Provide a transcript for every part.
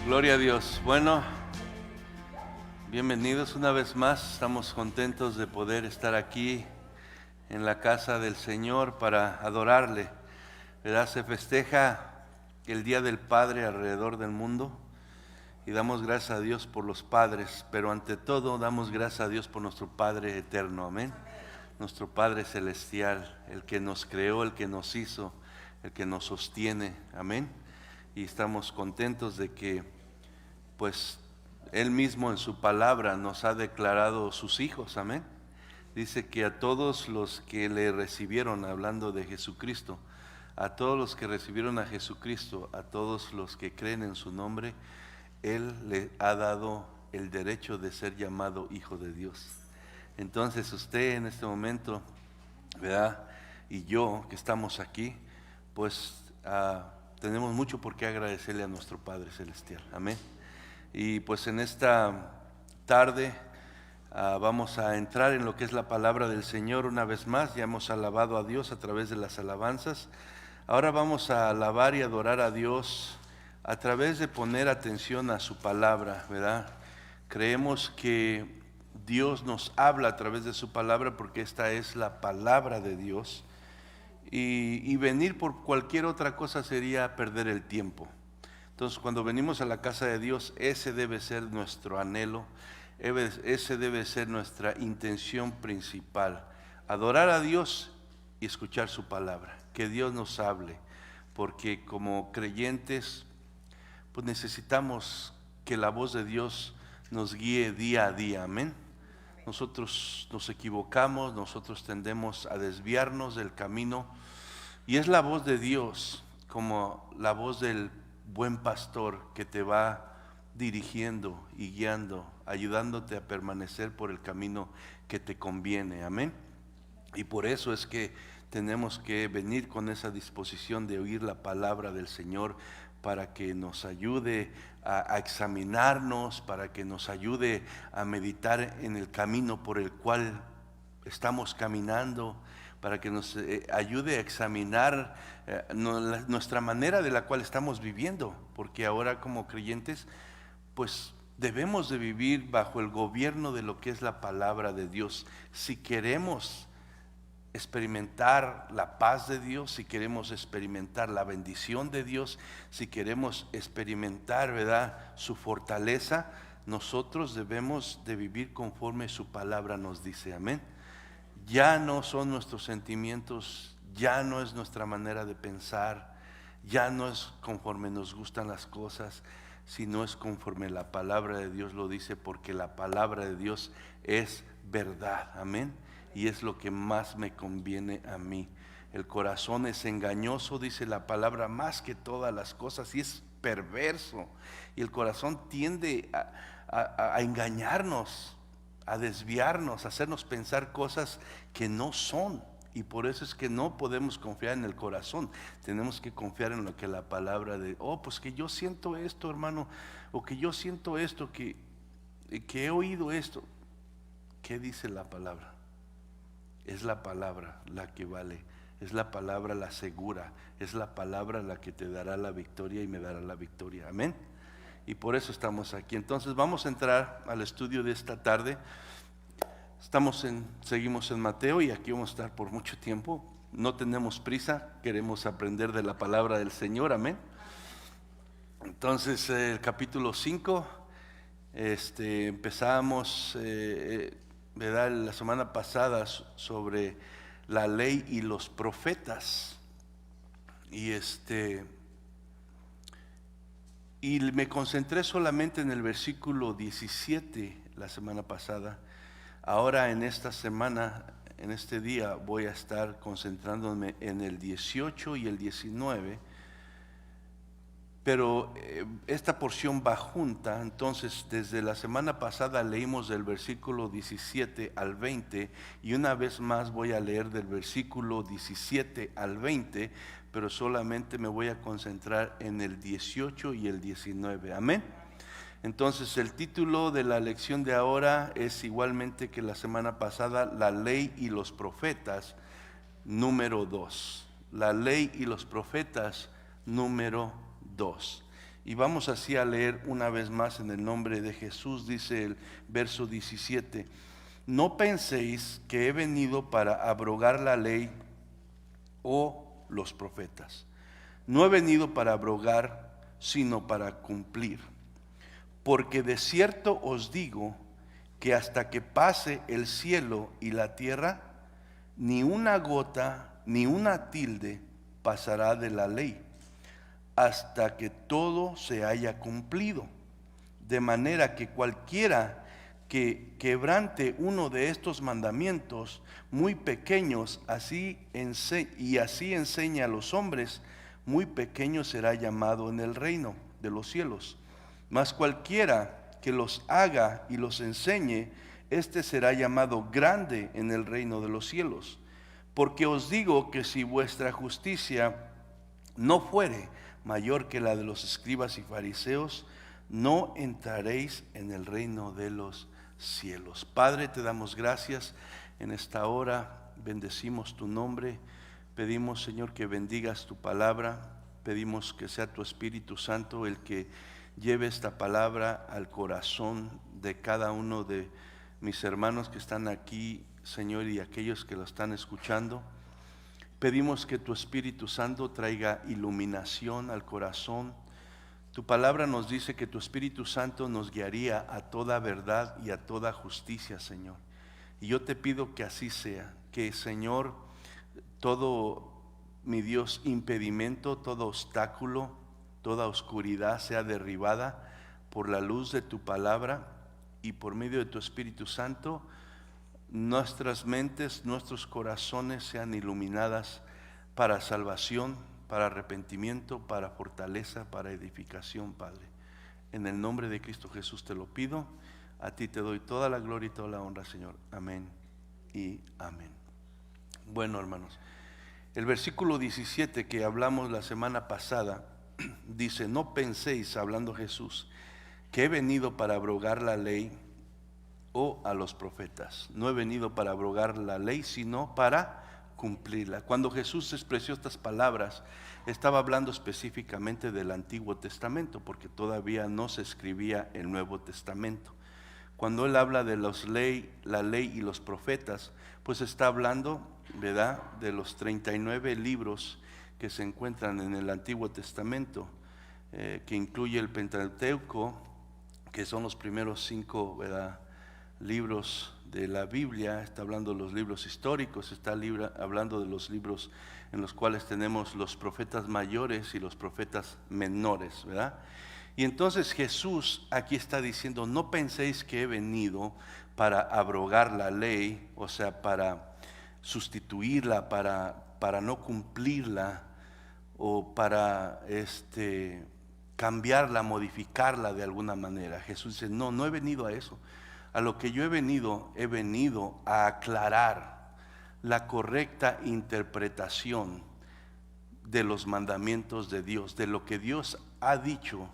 Gloria a Dios. Bueno, bienvenidos una vez más. Estamos contentos de poder estar aquí en la casa del Señor para adorarle. ¿Verdad? Se festeja el Día del Padre alrededor del mundo y damos gracias a Dios por los padres, pero ante todo damos gracias a Dios por nuestro Padre eterno. Amén. Nuestro Padre celestial, el que nos creó, el que nos hizo, el que nos sostiene. Amén. Y estamos contentos de que pues Él mismo en su palabra nos ha declarado sus hijos. Amén. Dice que a todos los que le recibieron, hablando de Jesucristo, a todos los que recibieron a Jesucristo, a todos los que creen en su nombre, Él le ha dado el derecho de ser llamado hijo de Dios. Entonces usted en este momento, ¿verdad? Y yo que estamos aquí, pues tenemos mucho por qué agradecerle a nuestro Padre Celestial. Amén. Y pues en esta tarde vamos a entrar en lo que es la palabra del Señor una vez más. Ya hemos alabado a Dios a través de las alabanzas. Ahora vamos a alabar y adorar a Dios a través de poner atención a su palabra, ¿verdad? Creemos que Dios nos habla a través de su palabra porque esta es la palabra de Dios. Y venir por cualquier otra cosa sería perder el tiempo. Entonces, cuando venimos a la casa de Dios, ese debe ser nuestro anhelo, ese debe ser nuestra intención principal. Adorar a Dios y escuchar su palabra, que Dios nos hable, porque como creyentes, pues necesitamos que la voz de Dios nos guíe día a día. Amén. Nosotros nos equivocamos, nosotros tendemos a desviarnos del camino, y es la voz de Dios, como la voz del buen pastor, que te va dirigiendo y guiando, ayudándote a permanecer por el camino que te conviene. Amén. Y por eso es que tenemos que venir con esa disposición de oír la palabra del Señor, para que nos ayude a examinarnos, para que nos ayude a meditar en el camino por el cual estamos caminando, para que nos ayude a examinar nuestra manera de la cual estamos viviendo, porque ahora como creyentes pues debemos de vivir bajo el gobierno de lo que es la palabra de Dios. Si queremos experimentar la paz de Dios, si queremos experimentar la bendición de Dios, si queremos experimentar, ¿verdad?, su fortaleza, nosotros debemos de vivir conforme su palabra nos dice. Amén. Ya no son nuestros sentimientos, ya no es nuestra manera de pensar, ya no es conforme nos gustan las cosas, sino es conforme la palabra de Dios lo dice, porque la palabra de Dios es verdad. Amén. Y es lo que más me conviene a mí. El corazón es engañoso, dice la palabra, más que todas las cosas, y es perverso. Y el corazón tiende a engañarnos, a desviarnos, a hacernos pensar cosas que no son. Y por eso es que no podemos confiar en el corazón. Tenemos que confiar en lo que la palabra de, pues que yo siento esto, hermano, o que yo siento esto, que he oído esto. ¿Qué dice la palabra? Es la palabra la que vale, es la palabra la segura, es la palabra la que te dará la victoria y me dará la victoria. Amén. Y por eso estamos aquí. Entonces vamos a entrar al estudio de esta tarde. Seguimos en Mateo, y aquí vamos a estar por mucho tiempo. No tenemos prisa, queremos aprender de la palabra del Señor. Amén. Entonces el capítulo 5, empezamos ¿verdad?, la semana pasada sobre la ley y los profetas, y me concentré solamente en el versículo 17 la semana pasada. Ahora en esta semana, en este día, voy a estar concentrándome en el 18 y el 19, pero esta porción va junta. Entonces desde la semana pasada leímos del versículo 17 al 20, y una vez más voy a leer del versículo 17 al 20, pero solamente me voy a concentrar en el 18 y el 19. Amén. Entonces el título de la lección de ahora es igualmente que la semana pasada: la ley y los profetas, número 2. La ley y los profetas, número 2. Y vamos así a leer una vez más en el nombre de Jesús. Dice el verso 17: no penséis que he venido para abrogar la ley o los profetas. No he venido para abrogar, sino para cumplir. Porque de cierto os digo que hasta que pase el cielo y la tierra, ni una gota ni una tilde pasará de la ley, hasta que todo se haya cumplido. De manera que cualquiera que quebrante uno de estos mandamientos muy pequeños, así enseña a los hombres, muy pequeño será llamado en el reino de los cielos. Mas cualquiera que los haga y los enseñe, este será llamado grande en el reino de los cielos. Porque os digo que si vuestra justicia no fuere mayor que la de los escribas y fariseos, no entraréis en el reino de los cielos. Padre, te damos gracias en esta hora, bendecimos tu nombre, pedimos, Señor, que bendigas tu palabra, pedimos que sea tu Espíritu Santo el que lleve esta palabra al corazón de cada uno de mis hermanos que están aquí, Señor, y aquellos que lo están escuchando. Pedimos que tu Espíritu Santo traiga iluminación al corazón. Tu palabra nos dice que tu Espíritu Santo nos guiaría a toda verdad y a toda justicia, Señor. Y yo te pido que así sea, que, Señor, todo, mi Dios, impedimento, todo obstáculo, toda oscuridad sea derribada por la luz de tu palabra y por medio de tu Espíritu Santo. Nuestras mentes, nuestros corazones sean iluminadas para salvación, para arrepentimiento, para fortaleza, para edificación, Padre. En el nombre de Cristo Jesús te lo pido. A ti te doy toda la gloria y toda la honra, Señor. Amén y amén. Bueno, hermanos, el versículo 17 que hablamos la semana pasada dice: no penséis, hablando Jesús, que he venido para abrogar la ley o a los profetas. No he venido para abrogar la ley, sino para cumplirla. Cuando Jesús expresó estas palabras, estaba hablando específicamente del Antiguo Testamento, porque todavía no se escribía el Nuevo Testamento. Cuando él habla de la ley y los profetas, pues está hablando, ¿verdad?, de los 39 libros que se encuentran en el Antiguo Testamento, que incluye el Pentateuco, que son los primeros 5, ¿verdad?, libros de la Biblia. Está hablando de los libros históricos, está hablando de los libros en los cuales tenemos los profetas mayores y los profetas menores, ¿verdad? Y entonces Jesús aquí está diciendo: no penséis que he venido para abrogar la ley, o sea, para sustituirla, para no cumplirla, o para cambiarla, modificarla de alguna manera. Jesús dice: no he venido a eso. A lo que yo he venido a aclarar la correcta interpretación de los mandamientos de Dios, de lo que Dios ha dicho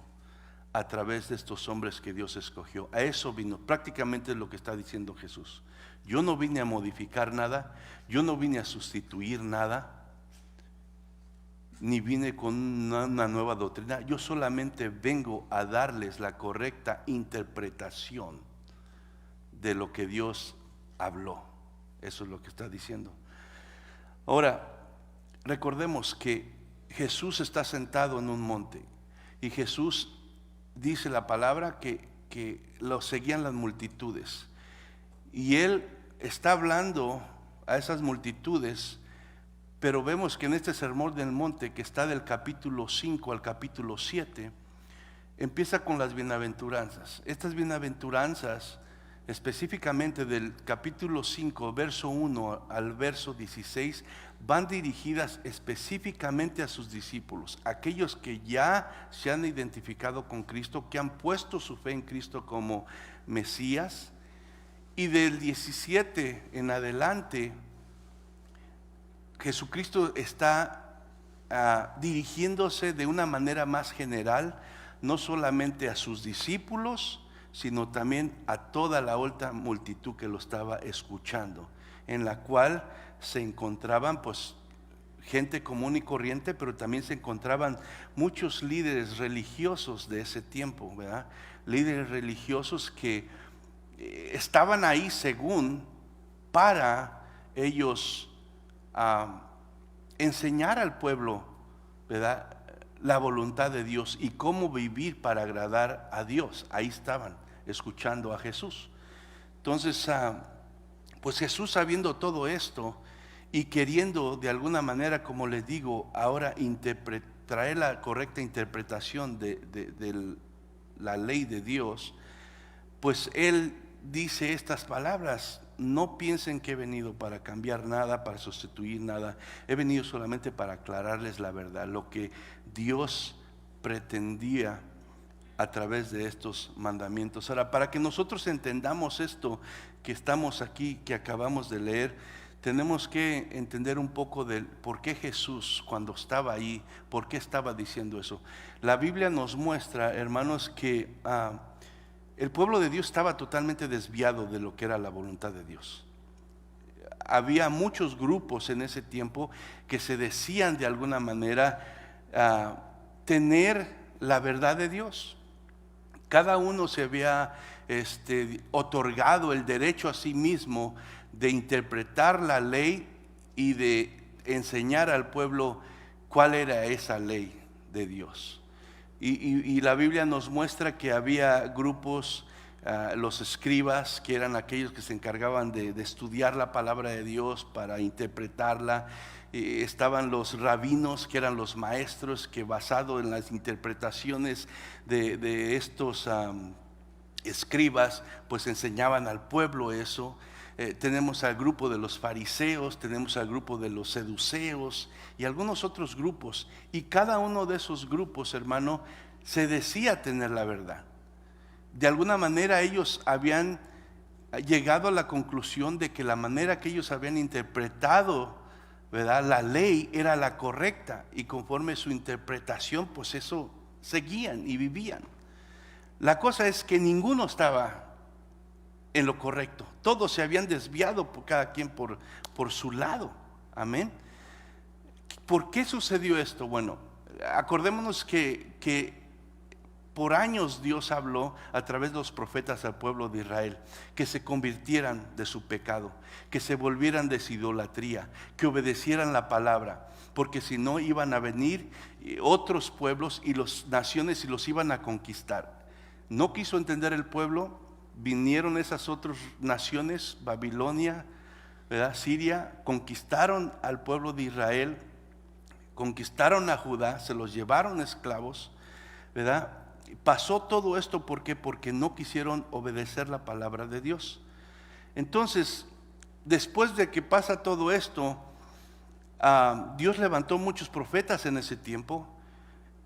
a través de estos hombres que Dios escogió. A eso vino, prácticamente es lo que está diciendo Jesús. Yo no vine a modificar nada, yo no vine a sustituir nada, ni vine con una nueva doctrina. Yo solamente vengo a darles la correcta interpretación de lo que Dios habló. Eso es lo que está diciendo. Ahora, recordemos que Jesús está sentado en un monte, y Jesús dice la palabra que lo seguían las multitudes, y él está hablando a esas multitudes. Pero vemos que en este sermón del monte, que está del capítulo 5 al capítulo 7, empieza con las bienaventuranzas. Estas bienaventuranzas, específicamente del capítulo 5, verso 1 al verso 16, van dirigidas específicamente a sus discípulos, aquellos que ya se han identificado con Cristo, que han puesto su fe en Cristo como Mesías. Y del 17 en adelante, Jesucristo está dirigiéndose de una manera más general, no solamente a sus discípulos, sino también a toda la alta multitud que lo estaba escuchando, en la cual se encontraban, pues, gente común y corriente, pero también se encontraban muchos líderes religiosos de ese tiempo, ¿verdad? Líderes religiosos que estaban ahí según para ellos enseñar al pueblo, ¿verdad?, la voluntad de Dios y cómo vivir para agradar a Dios. Ahí estaban escuchando a Jesús. Entonces, pues Jesús, sabiendo todo esto y queriendo de alguna manera, como les digo, ahora traer la correcta interpretación de la ley de Dios, pues Él dice estas palabras: no piensen que he venido para cambiar nada, para sustituir nada. He venido solamente para aclararles la verdad, lo que Dios pretendía a través de estos mandamientos. Ahora, para que nosotros entendamos esto que estamos aquí, que acabamos de leer, tenemos que entender un poco del por qué Jesús, cuando estaba ahí, por qué estaba diciendo eso. La Biblia nos muestra, hermanos, que el pueblo de Dios estaba totalmente desviado de lo que era la voluntad de Dios. Había muchos grupos en ese tiempo que se decían de alguna manera tener la verdad de Dios. Cada uno se había otorgado el derecho a sí mismo de interpretar la ley y de enseñar al pueblo cuál era esa ley de Dios. Y la Biblia nos muestra que había grupos, los escribas, que eran aquellos que se encargaban de estudiar la palabra de Dios para interpretarla. Estaban los rabinos, que eran los maestros, que basado en las interpretaciones de estos escribas, pues enseñaban al pueblo eso. Tenemos al grupo de los fariseos, tenemos al grupo de los seduceos y algunos otros grupos, y cada uno de esos grupos, hermano, se decía tener la verdad. De alguna manera ellos habían llegado a la conclusión de que la manera que ellos habían interpretado, ¿verdad?, la ley era la correcta, y conforme su interpretación, pues eso seguían y vivían. La cosa es que ninguno estaba en lo correcto. Todos se habían desviado, por cada quien por su lado. Amén. ¿Por qué sucedió esto? Bueno, acordémonos que por años Dios habló a través de los profetas al pueblo de Israel que se convirtieran de su pecado, que se volvieran de su idolatría, que obedecieran la palabra, porque si no iban a venir otros pueblos y las naciones y los iban a conquistar. No quiso entender el pueblo. Vinieron esas otras naciones, Babilonia, ¿verdad?, Siria, conquistaron al pueblo de Israel, conquistaron a Judá, se los llevaron esclavos, ¿verdad? Pasó todo esto, ¿por qué? Porque no quisieron obedecer la palabra de Dios. Entonces, después de que pasa todo esto, Dios levantó muchos profetas en ese tiempo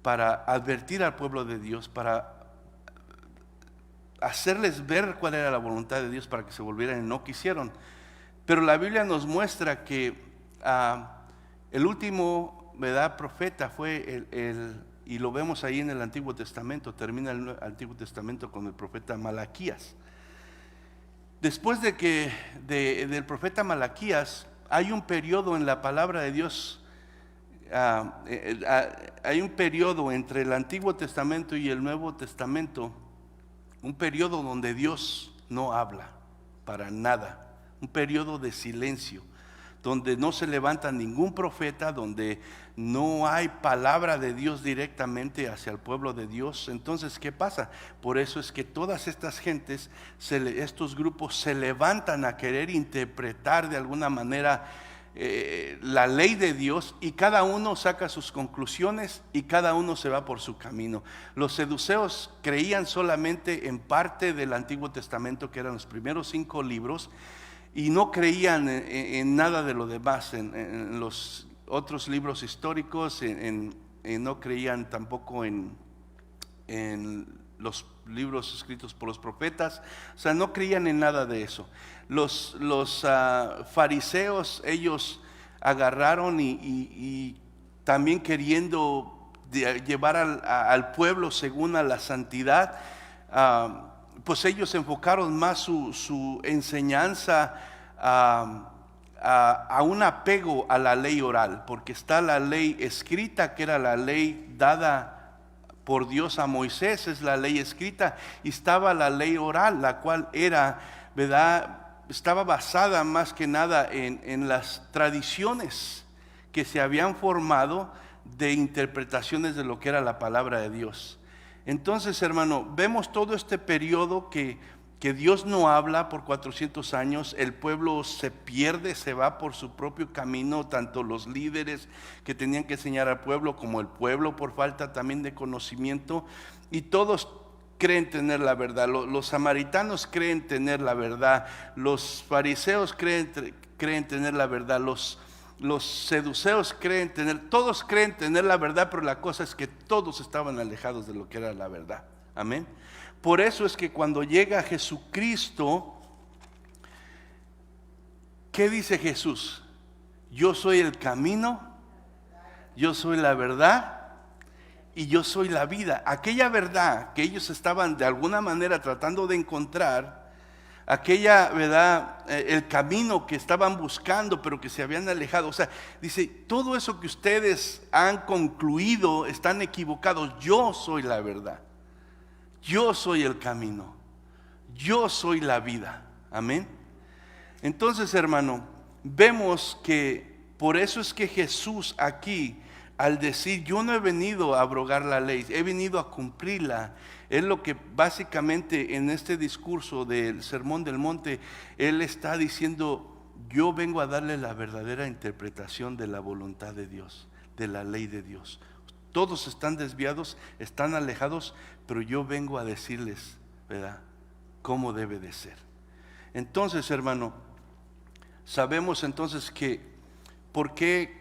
para advertir al pueblo de Dios, para hacerles ver cuál era la voluntad de Dios, para que se volvieran, y no quisieron. Pero la Biblia nos muestra que el último, ¿verdad?, profeta fue y lo vemos ahí en el Antiguo Testamento. Termina el Antiguo Testamento con el profeta Malaquías. Después del profeta Malaquías, hay un periodo en la palabra de Dios. Hay un periodo entre el Antiguo Testamento y el Nuevo Testamento, un periodo donde Dios no habla para nada, un periodo de silencio, donde no se levanta ningún profeta, donde no hay palabra de Dios directamente hacia el pueblo de Dios. Entonces, ¿qué pasa? Por eso es que todas estas gentes, estos grupos, se levantan a querer interpretar de alguna manera la ley de Dios, y cada uno saca sus conclusiones y cada uno se va por su camino. Los seduceos creían solamente en parte del Antiguo Testamento, que eran los primeros 5 libros, y no creían en nada de lo demás, en los otros libros históricos, no creían tampoco en los libros escritos por los profetas. O sea, no creían en nada de eso. Los fariseos, ellos agarraron y también queriendo llevar al pueblo según a la santidad, pues ellos enfocaron más su enseñanza a un apego a la ley oral, porque está la ley escrita, que era la ley dada por Dios a Moisés, es la ley escrita, y estaba la ley oral, la cual era, ¿verdad?, estaba basada más que nada en las tradiciones que se habían formado de interpretaciones de lo que era la palabra de Dios. Entonces, hermano, vemos todo este periodo que Dios no habla por 400 años, el pueblo se pierde, se va por su propio camino, tanto los líderes que tenían que enseñar al pueblo como el pueblo por falta también de conocimiento, y todos creen tener la verdad. Los samaritanos creen tener la verdad, los fariseos creen tener la verdad, los seduceos todos creen tener la verdad, pero la cosa es que todos estaban alejados de lo que era la verdad. Amén. Por eso es que cuando llega Jesucristo, ¿qué dice Jesús? Yo soy el camino, yo soy la verdad y yo soy la vida. Aquella verdad que ellos estaban de alguna manera tratando de encontrar, aquella verdad, el camino que estaban buscando pero que se habían alejado, o sea, dice, todo eso que ustedes han concluido están equivocados. Yo soy la verdad, yo soy el camino, yo soy la vida. Amén. Entonces, hermano, vemos que por eso es que Jesús aquí, al decir yo no he venido a abrogar la ley, he venido a cumplirla, es lo que básicamente en este discurso del Sermón del Monte, Él está diciendo, yo vengo a darle la verdadera interpretación de la voluntad de Dios, de la ley de Dios. Todos están desviados, están alejados, pero yo vengo a decirles, ¿verdad?, cómo debe de ser. Entonces, hermano, sabemos entonces que, ¿por qué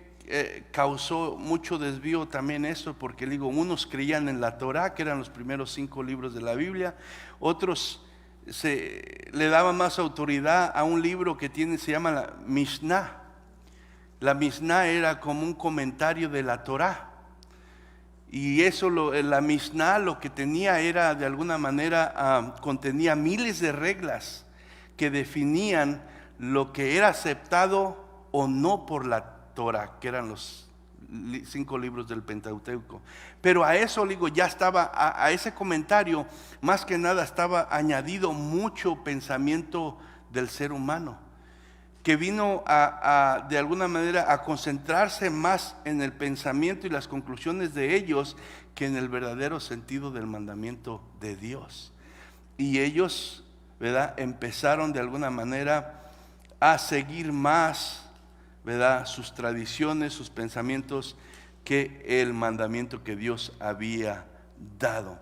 causó mucho desvío también eso? Porque digo, unos creían en la Torá, que eran los primeros 5 libros de la Biblia, otros le daban más autoridad a un libro que se llama la Mishnah. La Mishnah era como un comentario de la Torá, y eso, la Mishnah lo que tenía era, de alguna manera, contenía miles de reglas que definían lo que era aceptado o no por la Torah, que eran los 5 libros del Pentateuco. Pero a eso, digo, ya estaba, a ese comentario, más que nada estaba añadido mucho pensamiento del ser humano, que vino de alguna manera a concentrarse más en el pensamiento y las conclusiones de ellos que en el verdadero sentido del mandamiento de Dios. Y ellos, ¿verdad?, empezaron de alguna manera a seguir más, ¿verdad?, sus tradiciones, sus pensamientos, que el mandamiento que Dios había dado.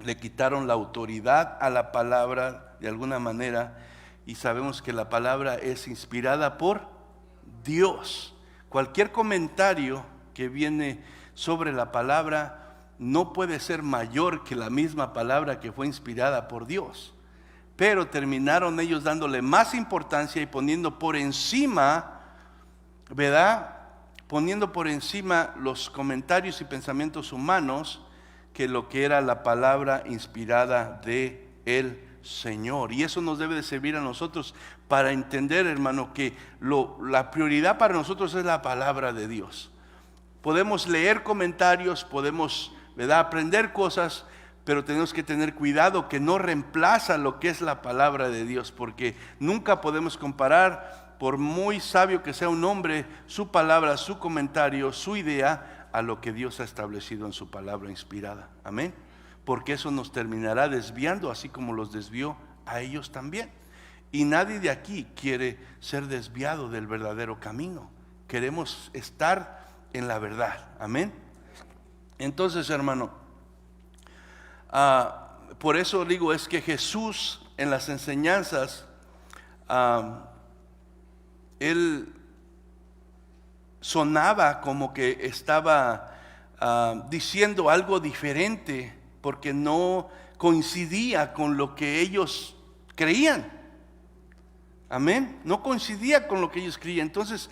Le quitaron la autoridad a la palabra de alguna manera, y sabemos que la palabra es inspirada por Dios. Cualquier comentario que viene sobre la palabra no puede ser mayor que la misma palabra que fue inspirada por Dios. Pero terminaron ellos dándole más importancia y poniendo por encima, ¿verdad?, poniendo por encima los comentarios y pensamientos humanos que lo que era la palabra inspirada de el Señor. Y eso nos debe de servir a nosotros para entender, hermano, que la prioridad para nosotros es la palabra de Dios. Podemos leer comentarios, podemos, ¿verdad?, aprender cosas, pero tenemos que tener cuidado que no reemplaza lo que es la palabra de Dios, porque nunca podemos comparar, por muy sabio que sea un hombre, su palabra, su comentario, su idea, a lo que Dios ha establecido en su palabra inspirada. Amén. Porque eso nos terminará desviando, así como los desvió a ellos también. Y nadie de aquí quiere ser desviado del verdadero camino. Queremos estar en la verdad. Amén. Entonces, hermano, por eso digo, es que Jesús en las enseñanzas, Él sonaba como que estaba diciendo algo diferente, porque no coincidía con lo que ellos creían. Amén. No coincidía con lo que ellos creían. Entonces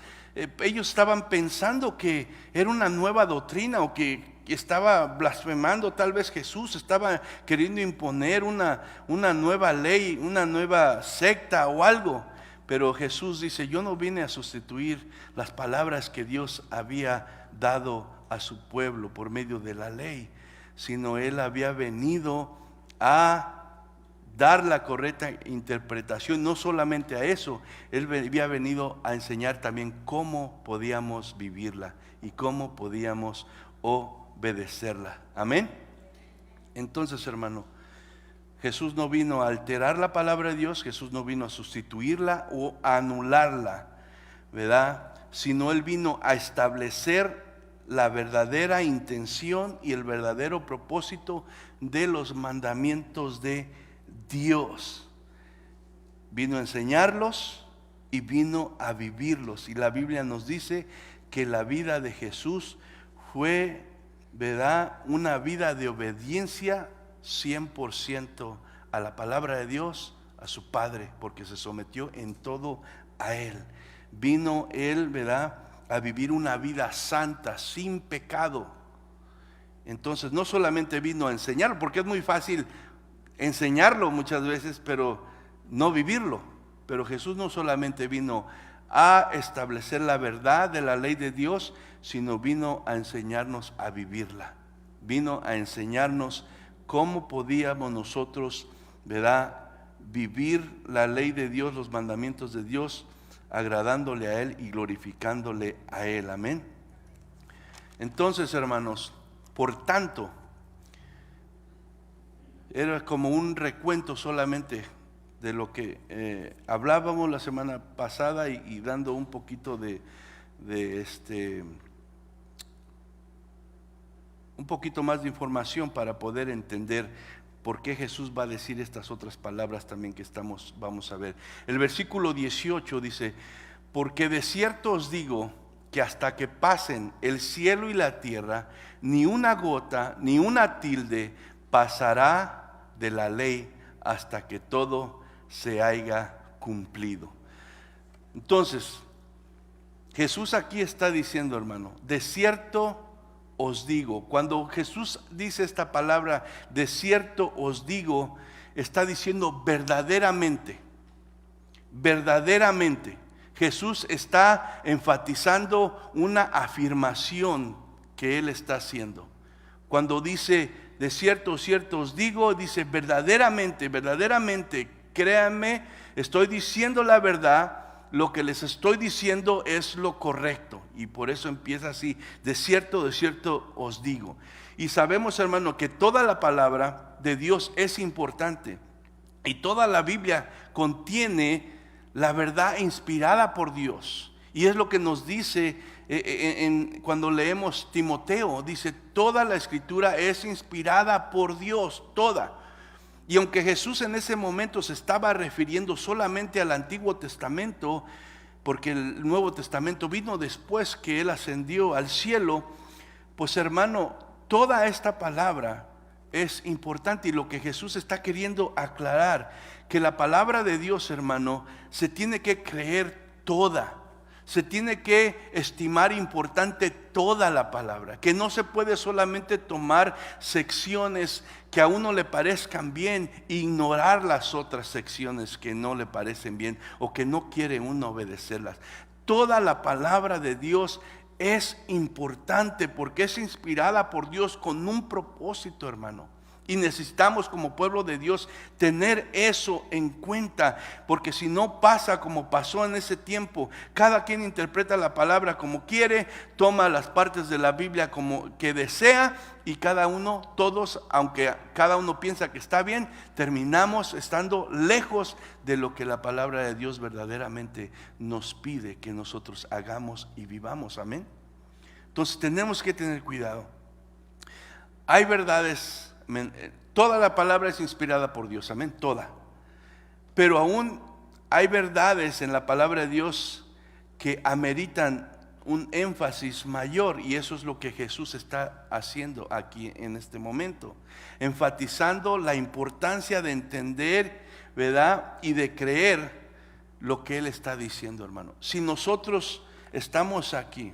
ellos estaban pensando que era una nueva doctrina, o que estaba blasfemando. Tal vez Jesús estaba queriendo imponer una nueva ley, una nueva secta o algo. Pero Jesús dice, yo no vine a sustituir las palabras que Dios había dado a su pueblo por medio de la ley, sino Él había venido a dar la correcta interpretación. No solamente a eso, Él había venido a enseñar también cómo podíamos vivirla y cómo podíamos obedecerla. Amén. Entonces, hermano, Jesús no vino a alterar la palabra de Dios, Jesús no vino a sustituirla o a anularla, ¿verdad? Sino Él vino a establecer la verdadera intención y el verdadero propósito de los mandamientos de Dios. Vino a enseñarlos y vino a vivirlos. Y la Biblia nos dice que la vida de Jesús fue, ¿verdad?, una vida de obediencia 100% a la palabra de Dios, a su Padre, porque se sometió en todo a Él. Vino Él, ¿verdad?, a vivir una vida santa, sin pecado. Entonces no solamente vino a enseñarlo, porque es muy fácil enseñarlo muchas veces, pero no vivirlo. Pero Jesús no solamente vino a establecer la verdad de la ley de Dios, sino vino a enseñarnos a vivirla. Vino a enseñarnos cómo podíamos nosotros, ¿verdad?, vivir la ley de Dios, los mandamientos de Dios, agradándole a Él y glorificándole a Él. Amén. Entonces, hermanos, por tanto, era como un recuento solamente de lo que hablábamos la semana pasada y dando un poquito un poquito más de información para poder entender por qué Jesús va a decir estas otras palabras también que vamos a ver. El versículo 18 dice, porque de cierto os digo que hasta que pasen el cielo y la tierra, ni una gota, ni una tilde pasará de la ley hasta que todo se haya cumplido. Entonces, Jesús aquí está diciendo, hermano, de cierto os digo. Cuando Jesús dice esta palabra, de cierto os digo, está diciendo verdaderamente, verdaderamente. Jesús está enfatizando una afirmación que Él está haciendo. Cuando dice, de cierto os digo, dice verdaderamente, verdaderamente, créanme, estoy diciendo la verdad. Lo que les estoy diciendo es lo correcto. Y por eso empieza así, de cierto os digo. Y sabemos, hermano, que toda la palabra de Dios es importante. Y toda la Biblia contiene la verdad inspirada por Dios. Y es lo que nos dice cuando leemos Timoteo. Dice, toda la escritura es inspirada por Dios, toda. Y aunque Jesús en ese momento se estaba refiriendo solamente al Antiguo Testamento, porque el Nuevo Testamento vino después que Él ascendió al cielo, pues hermano, toda esta palabra es importante. Y lo que Jesús está queriendo aclarar, que la palabra de Dios, hermano, se tiene que creer toda. Se tiene que estimar importante toda la palabra, que no se puede solamente tomar secciones que a uno le parezcan bien e ignorar las otras secciones que no le parecen bien o que no quiere uno obedecerlas. Toda la palabra de Dios es importante porque es inspirada por Dios con un propósito, hermano. Y necesitamos como pueblo de Dios tener eso en cuenta, porque si no pasa como pasó en ese tiempo, cada quien interpreta la palabra como quiere, toma las partes de la Biblia como que desea, y cada uno, todos, aunque cada uno piensa que está bien, terminamos estando lejos de lo que la palabra de Dios verdaderamente nos pide que nosotros hagamos y vivamos. Amén. Entonces tenemos que tener cuidado. Hay verdades. Toda la palabra es inspirada por Dios, amén, toda. Pero aún hay verdades en la palabra de Dios que ameritan un énfasis mayor, y eso es lo que Jesús está haciendo aquí en este momento, enfatizando la importancia de entender, ¿verdad?, y de creer lo que Él está diciendo, hermano. Si nosotros estamos aquí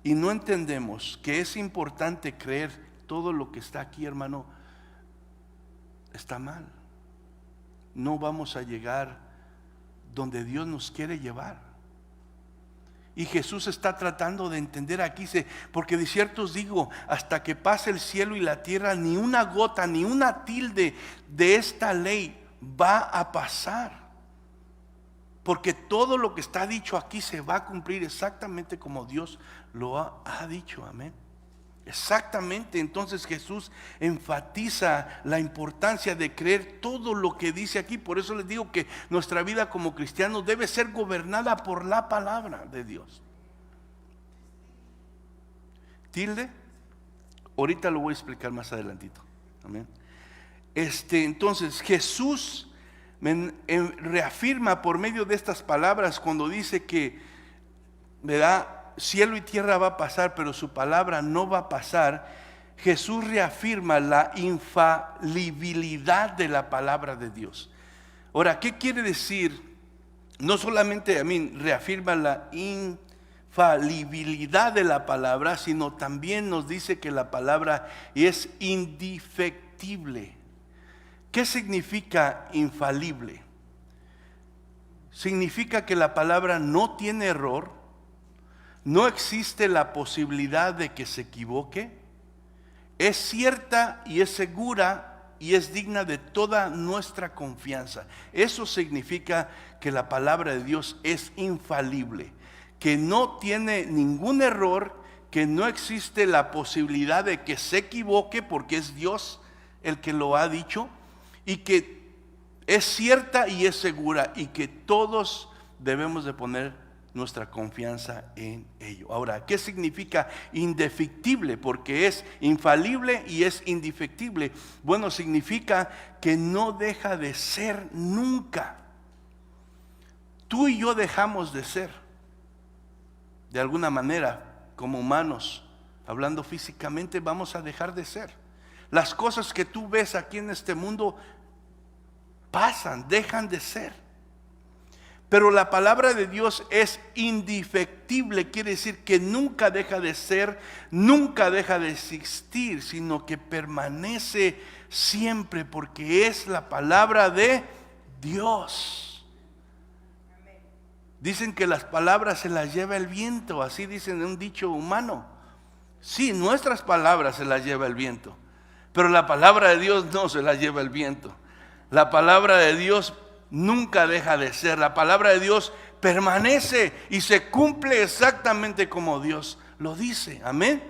y no entendemos que es importante creer todo lo que está aquí, hermano, está mal. No vamos a llegar donde Dios nos quiere llevar. Y Jesús está tratando de entender aquí, dice, porque de cierto os digo, hasta que pase el cielo y la tierra, ni una gota, ni una tilde de esta ley va a pasar. Porque todo lo que está dicho aquí se va a cumplir exactamente como Dios lo ha dicho, amén. Exactamente, entonces Jesús enfatiza la importancia de creer todo lo que dice aquí. Por eso les digo que nuestra vida como cristianos debe ser gobernada por la palabra de Dios. Tilde, ahorita lo voy a explicar más adelantito. Amén. Entonces Jesús reafirma por medio de estas palabras cuando dice que, ¿verdad?, cielo y tierra va a pasar, pero su palabra no va a pasar. Jesús reafirma la infalibilidad de la palabra de Dios. Ahora, ¿qué quiere decir? No solamente reafirma la infalibilidad de la palabra, sino también nos dice que la palabra es indefectible. ¿Qué significa infalible? Significa que la palabra no tiene error. No existe la posibilidad de que se equivoque. Es cierta y es segura y es digna de toda nuestra confianza. Eso significa que la palabra de Dios es infalible, que no tiene ningún error, que no existe la posibilidad de que se equivoque porque es Dios el que lo ha dicho, y que es cierta y es segura y que todos debemos de poner nuestra confianza en ello. Ahora, ¿qué significa indefectible? Porque es infalible y es indefectible. Bueno, significa que no deja de ser nunca. Tú y yo dejamos de ser, de alguna manera, como humanos, hablando físicamente, vamos a dejar de ser. Las cosas que tú ves aquí en este mundo pasan, dejan de ser. Pero la palabra de Dios es indefectible, quiere decir que nunca deja de ser, nunca deja de existir, sino que permanece siempre porque es la palabra de Dios. Dicen que las palabras se las lleva el viento, así dicen en un dicho humano. Sí, nuestras palabras se las lleva el viento, pero la palabra de Dios no se las lleva el viento. La palabra de Dios nunca deja de ser. La palabra de Dios permanece y se cumple exactamente como Dios lo dice. Amén.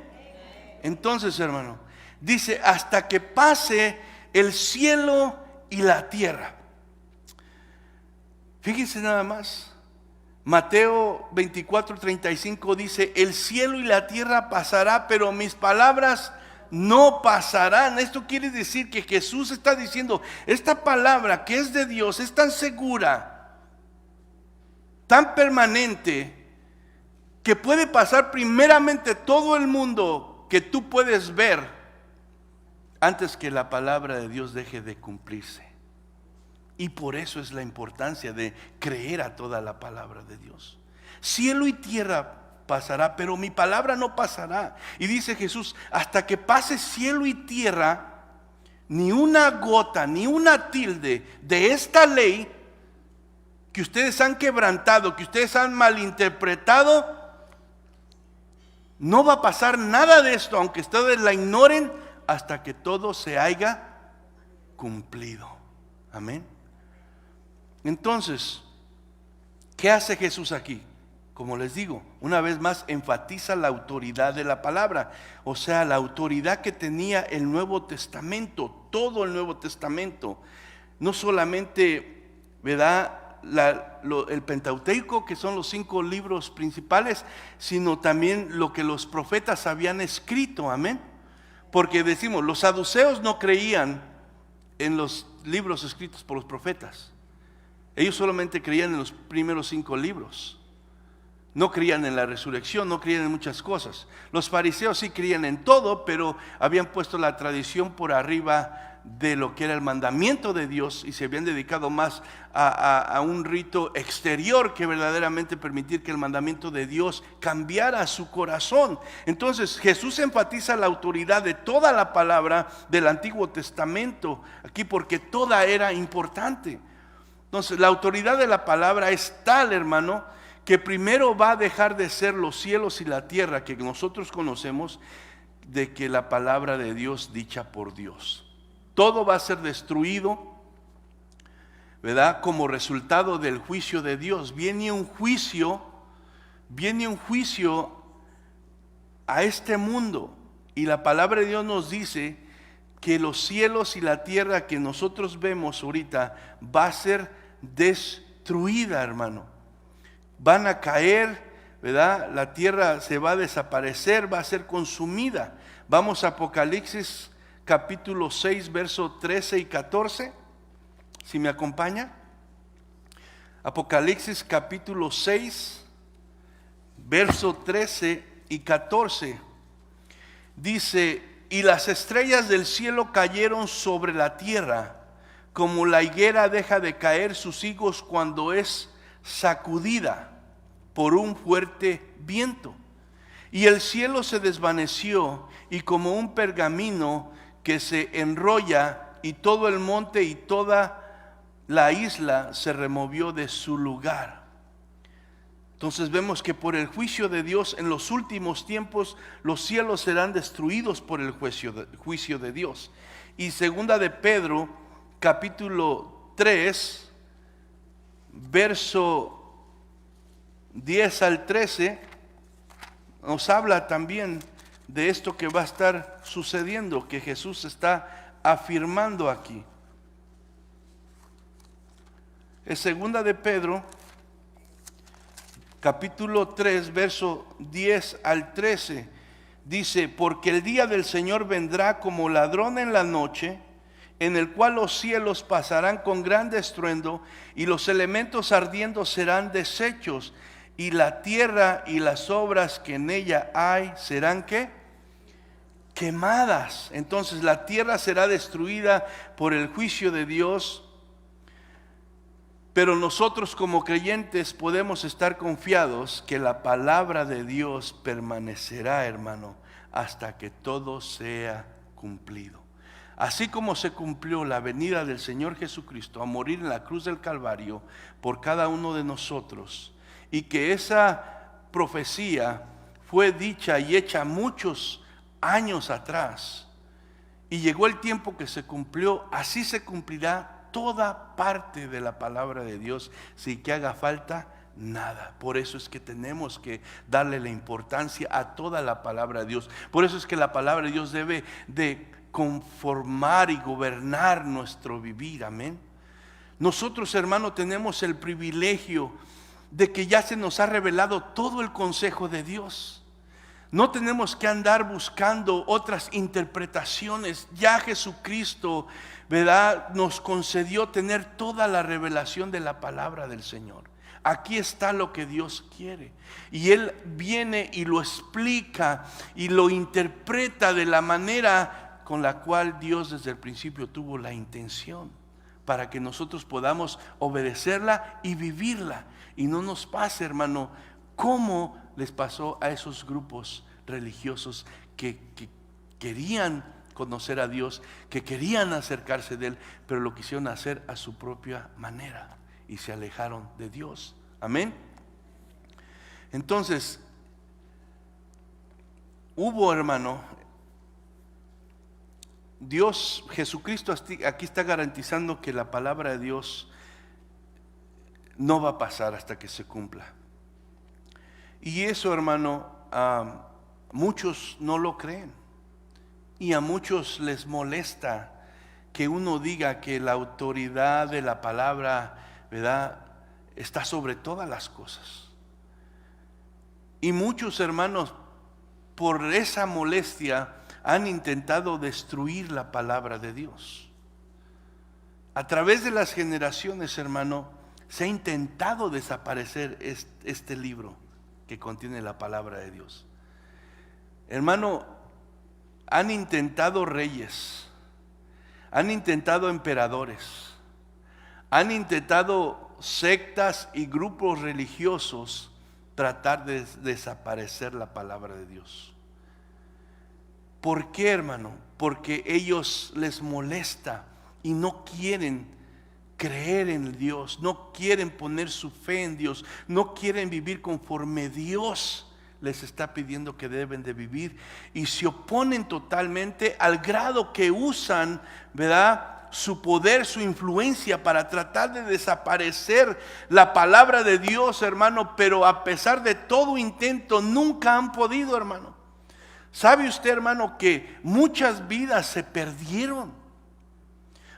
Entonces, hermano, dice hasta que pase el cielo y la tierra. Fíjense nada más. Mateo 24:35 dice: el cielo y la tierra pasará, pero mis palabras no pasarán. Esto quiere decir que Jesús está diciendo, esta palabra que es de Dios es tan segura, tan permanente, que puede pasar primeramente todo el mundo que tú puedes ver antes que la palabra de Dios deje de cumplirse. Y por eso es la importancia de creer a toda la palabra de Dios. Cielo y tierra pasará, pero mi palabra no pasará. Y dice Jesús, hasta que pase cielo y tierra, ni una gota, ni una tilde de esta ley que ustedes han quebrantado, que ustedes han malinterpretado, no va a pasar nada de esto, aunque ustedes la ignoren, hasta que todo se haya cumplido. Amén. Entonces, ¿qué hace Jesús aquí? Como les digo, una vez más enfatiza la autoridad de la palabra, o sea, la autoridad que tenía el Nuevo Testamento, todo el Nuevo Testamento, no solamente, ¿verdad?, el Pentateuco, que son los 5 libros principales, sino también lo que los profetas habían escrito. Amén. Porque decimos, los saduceos no creían en los libros escritos por los profetas. Ellos solamente creían en los primeros 5 libros. No creían en la resurrección, no creían en muchas cosas. Los fariseos sí creían en todo, pero habían puesto la tradición por arriba de lo que era el mandamiento de Dios y se habían dedicado más a un rito exterior que verdaderamente permitir que el mandamiento de Dios cambiara su corazón. Entonces Jesús enfatiza la autoridad de toda la palabra del Antiguo Testamento aquí, porque toda era importante. Entonces, la autoridad de la palabra es tal, hermano, que primero va a dejar de ser los cielos y la tierra que nosotros conocemos, de que la palabra de Dios dicha por Dios. Todo va a ser destruido, ¿verdad? Como resultado del juicio de Dios. Viene un juicio a este mundo. Y la palabra de Dios nos dice que los cielos y la tierra que nosotros vemos ahorita va a ser destruida, hermano. Van a caer, ¿verdad? La tierra se va a desaparecer, va a ser consumida. Vamos a Apocalipsis capítulo 6, verso 13 y 14. Si me acompaña. Apocalipsis capítulo 6, verso 13 y 14. Dice: y las estrellas del cielo cayeron sobre la tierra, como la higuera deja de caer sus higos cuando es sacudida por un fuerte viento. Y el cielo se desvaneció, y como un pergamino que se enrolla, y todo el monte y toda la isla se removió de su lugar. Entonces vemos que por el juicio de Dios en los últimos tiempos los cielos serán destruidos por el juicio de Dios. Y segunda de Pedro capítulo 3, verso 10 al 13, nos habla también de esto que va a estar sucediendo, que Jesús está afirmando aquí. Es segunda de Pedro capítulo 3, verso 10 al 13, dice: porque el día del Señor vendrá como ladrón en la noche, en el cual los cielos pasarán con gran estruendo, y los elementos ardiendo serán deshechos, y la tierra y las obras que en ella hay serán ¿qué? Quemadas. Entonces la tierra será destruida por el juicio de Dios. Pero nosotros como creyentes podemos estar confiados que la palabra de Dios permanecerá, hermano, hasta que todo sea cumplido. Así como se cumplió la venida del Señor Jesucristo a morir en la cruz del Calvario por cada uno de nosotros, y que esa profecía fue dicha y hecha muchos años atrás, y llegó el tiempo que se cumplió, así se cumplirá toda parte de la palabra de Dios, sin que haga falta nada. Por eso es que tenemos que darle la importancia a toda la palabra de Dios. Por eso es que la palabra de Dios debe de conformar y gobernar nuestro vivir. Amén. Nosotros, hermano, tenemos el privilegio de que ya se nos ha revelado todo el consejo de Dios. No tenemos que andar buscando otras interpretaciones. Ya Jesucristo, ¿verdad?, nos concedió tener toda la revelación de la palabra del Señor. Aquí está lo que Dios quiere. Y Él viene y lo explica y lo interpreta de la manera con la cual Dios desde el principio tuvo la intención, para que nosotros podamos obedecerla y vivirla. Y no nos pase, hermano, como les pasó a esos grupos religiosos que querían conocer a Dios, que querían acercarse de Él, pero lo quisieron hacer a su propia manera y se alejaron de Dios. Amén. Entonces, hubo, hermano, Dios, Jesucristo aquí está garantizando que la palabra de Dios no va a pasar hasta que se cumpla. Y eso, hermano, muchos no lo creen, y a muchos les molesta que uno diga que la autoridad de la palabra, ¿verdad?, está sobre todas las cosas. Y muchos, hermanos, por esa molestia han intentado destruir la palabra de Dios. A través de las generaciones, hermano, se ha intentado desaparecer este libro que contiene la palabra de Dios. Hermano, han intentado reyes, han intentado emperadores, han intentado sectas y grupos religiosos tratar de desaparecer la palabra de Dios. ¿Por qué, hermano? Porque ellos les molesta y no quieren creer en Dios, no quieren poner su fe en Dios, no quieren vivir conforme Dios les está pidiendo que deben de vivir, y se oponen totalmente al grado que usan, ¿verdad?, su poder, su influencia para tratar de desaparecer la palabra de Dios, hermano. Pero a pesar de todo intento, nunca han podido, hermano. ¿Sabe usted, hermano, que muchas vidas se perdieron?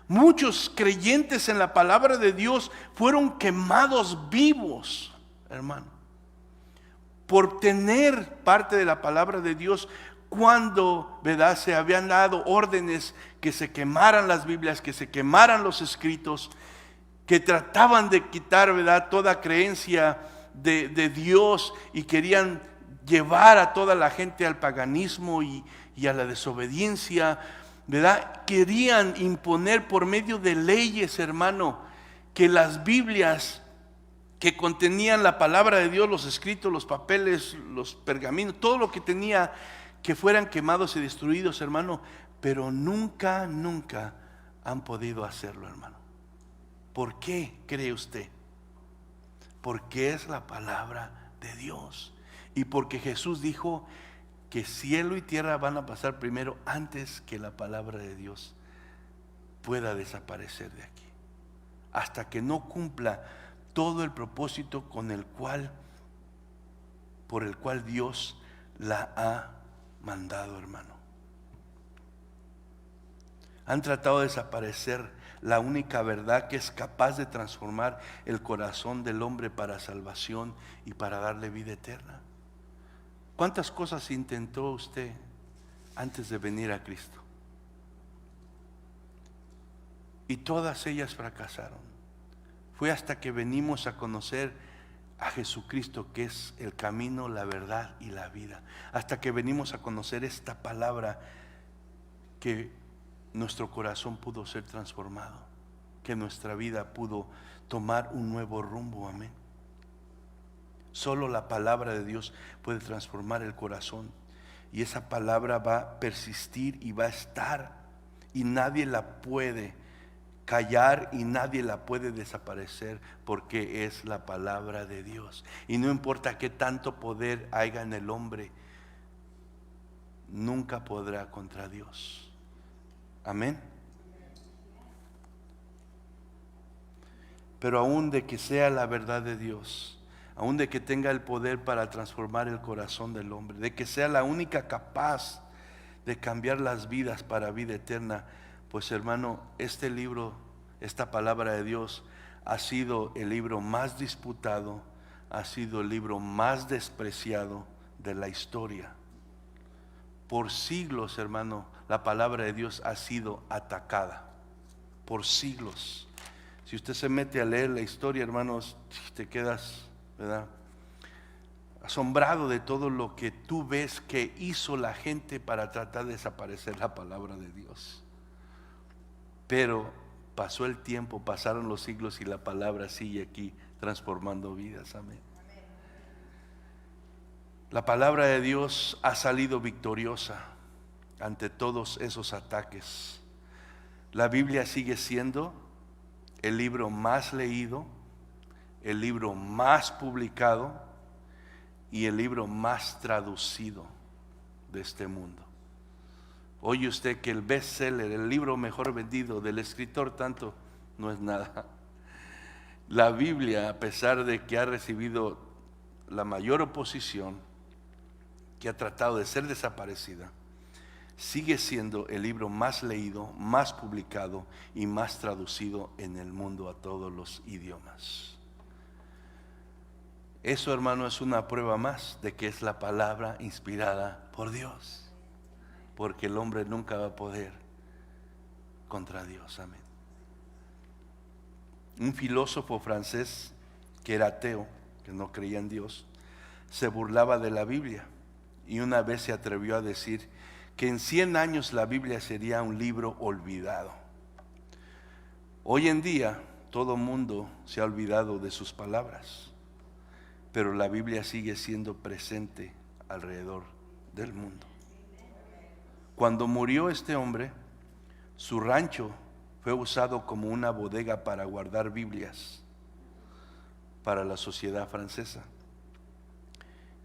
Muchos creyentes en la palabra de Dios fueron quemados vivos, hermano, por tener parte de la palabra de Dios, cuando, ¿verdad?, se habían dado órdenes que se quemaran las Biblias, que se quemaran los escritos, que trataban de quitar, ¿verdad?, toda creencia de Dios, y querían llevar a toda la gente al paganismo y a la desobediencia, ¿verdad? Querían imponer por medio de leyes, hermano, que las Biblias que contenían la palabra de Dios, los escritos, los papeles, los pergaminos, todo lo que tenía, que fueran quemados y destruidos, hermano. Pero nunca han podido hacerlo, hermano. ¿Por qué cree usted? Porque es la palabra de Dios, y porque Jesús dijo que cielo y tierra van a pasar primero antes que la palabra de Dios pueda desaparecer de aquí, hasta que no cumpla todo el propósito por el cual Dios la ha mandado, hermano. Han tratado de desaparecer la única verdad que es capaz de transformar el corazón del hombre para salvación y para darle vida eterna. ¿Cuántas cosas intentó usted antes de venir a Cristo? Y todas ellas fracasaron. Fue hasta que venimos a conocer a Jesucristo, que es el camino, la verdad y la vida. Hasta que venimos a conocer esta palabra, que nuestro corazón pudo ser transformado, que nuestra vida pudo tomar un nuevo rumbo. Amén. Solo la palabra de Dios puede transformar el corazón, y esa palabra va a persistir y va a estar, y nadie la puede callar y nadie la puede desaparecer, porque es la palabra de Dios. Y no importa qué tanto poder haya en el hombre, nunca podrá contra Dios. Amén. Pero aún de que sea la verdad de Dios, aún de que tenga el poder para transformar el corazón del hombre, de que sea la única capaz de cambiar las vidas para vida eterna, pues, hermano, este libro, esta palabra de Dios, ha sido el libro más disputado, ha sido el libro más despreciado de la historia. Por siglos, hermano, la palabra de Dios ha sido atacada. Por siglos. Si usted se mete a leer la historia, hermanos, te quedas, ¿verdad?, asombrado de todo lo que tú ves que hizo la gente para tratar de desaparecer la palabra de Dios. Pero pasó el tiempo, pasaron los siglos, y la palabra sigue aquí transformando vidas. Amén. La palabra de Dios ha salido victoriosa ante todos esos ataques. La Biblia sigue siendo el libro más leído, el libro más publicado y el libro más traducido de este mundo. Oye usted que el bestseller, el libro mejor vendido del escritor tanto, no es nada. La Biblia, a pesar de que ha recibido la mayor oposición, que ha tratado de ser desaparecida, sigue siendo el libro más leído, más publicado y más traducido en el mundo a todos los idiomas. Eso, hermano, es una prueba más de que es la palabra inspirada por Dios, porque el hombre nunca va a poder contra Dios. Amén. Un filósofo francés que era ateo, que no creía en Dios, se burlaba de la Biblia, y una vez se atrevió a decir que en 100 años la Biblia sería un libro olvidado. Hoy en día todo mundo se ha olvidado de sus palabras, pero la Biblia sigue siendo presente alrededor del mundo. Cuando murió este hombre, su rancho fue usado como una bodega para guardar Biblias para la sociedad francesa,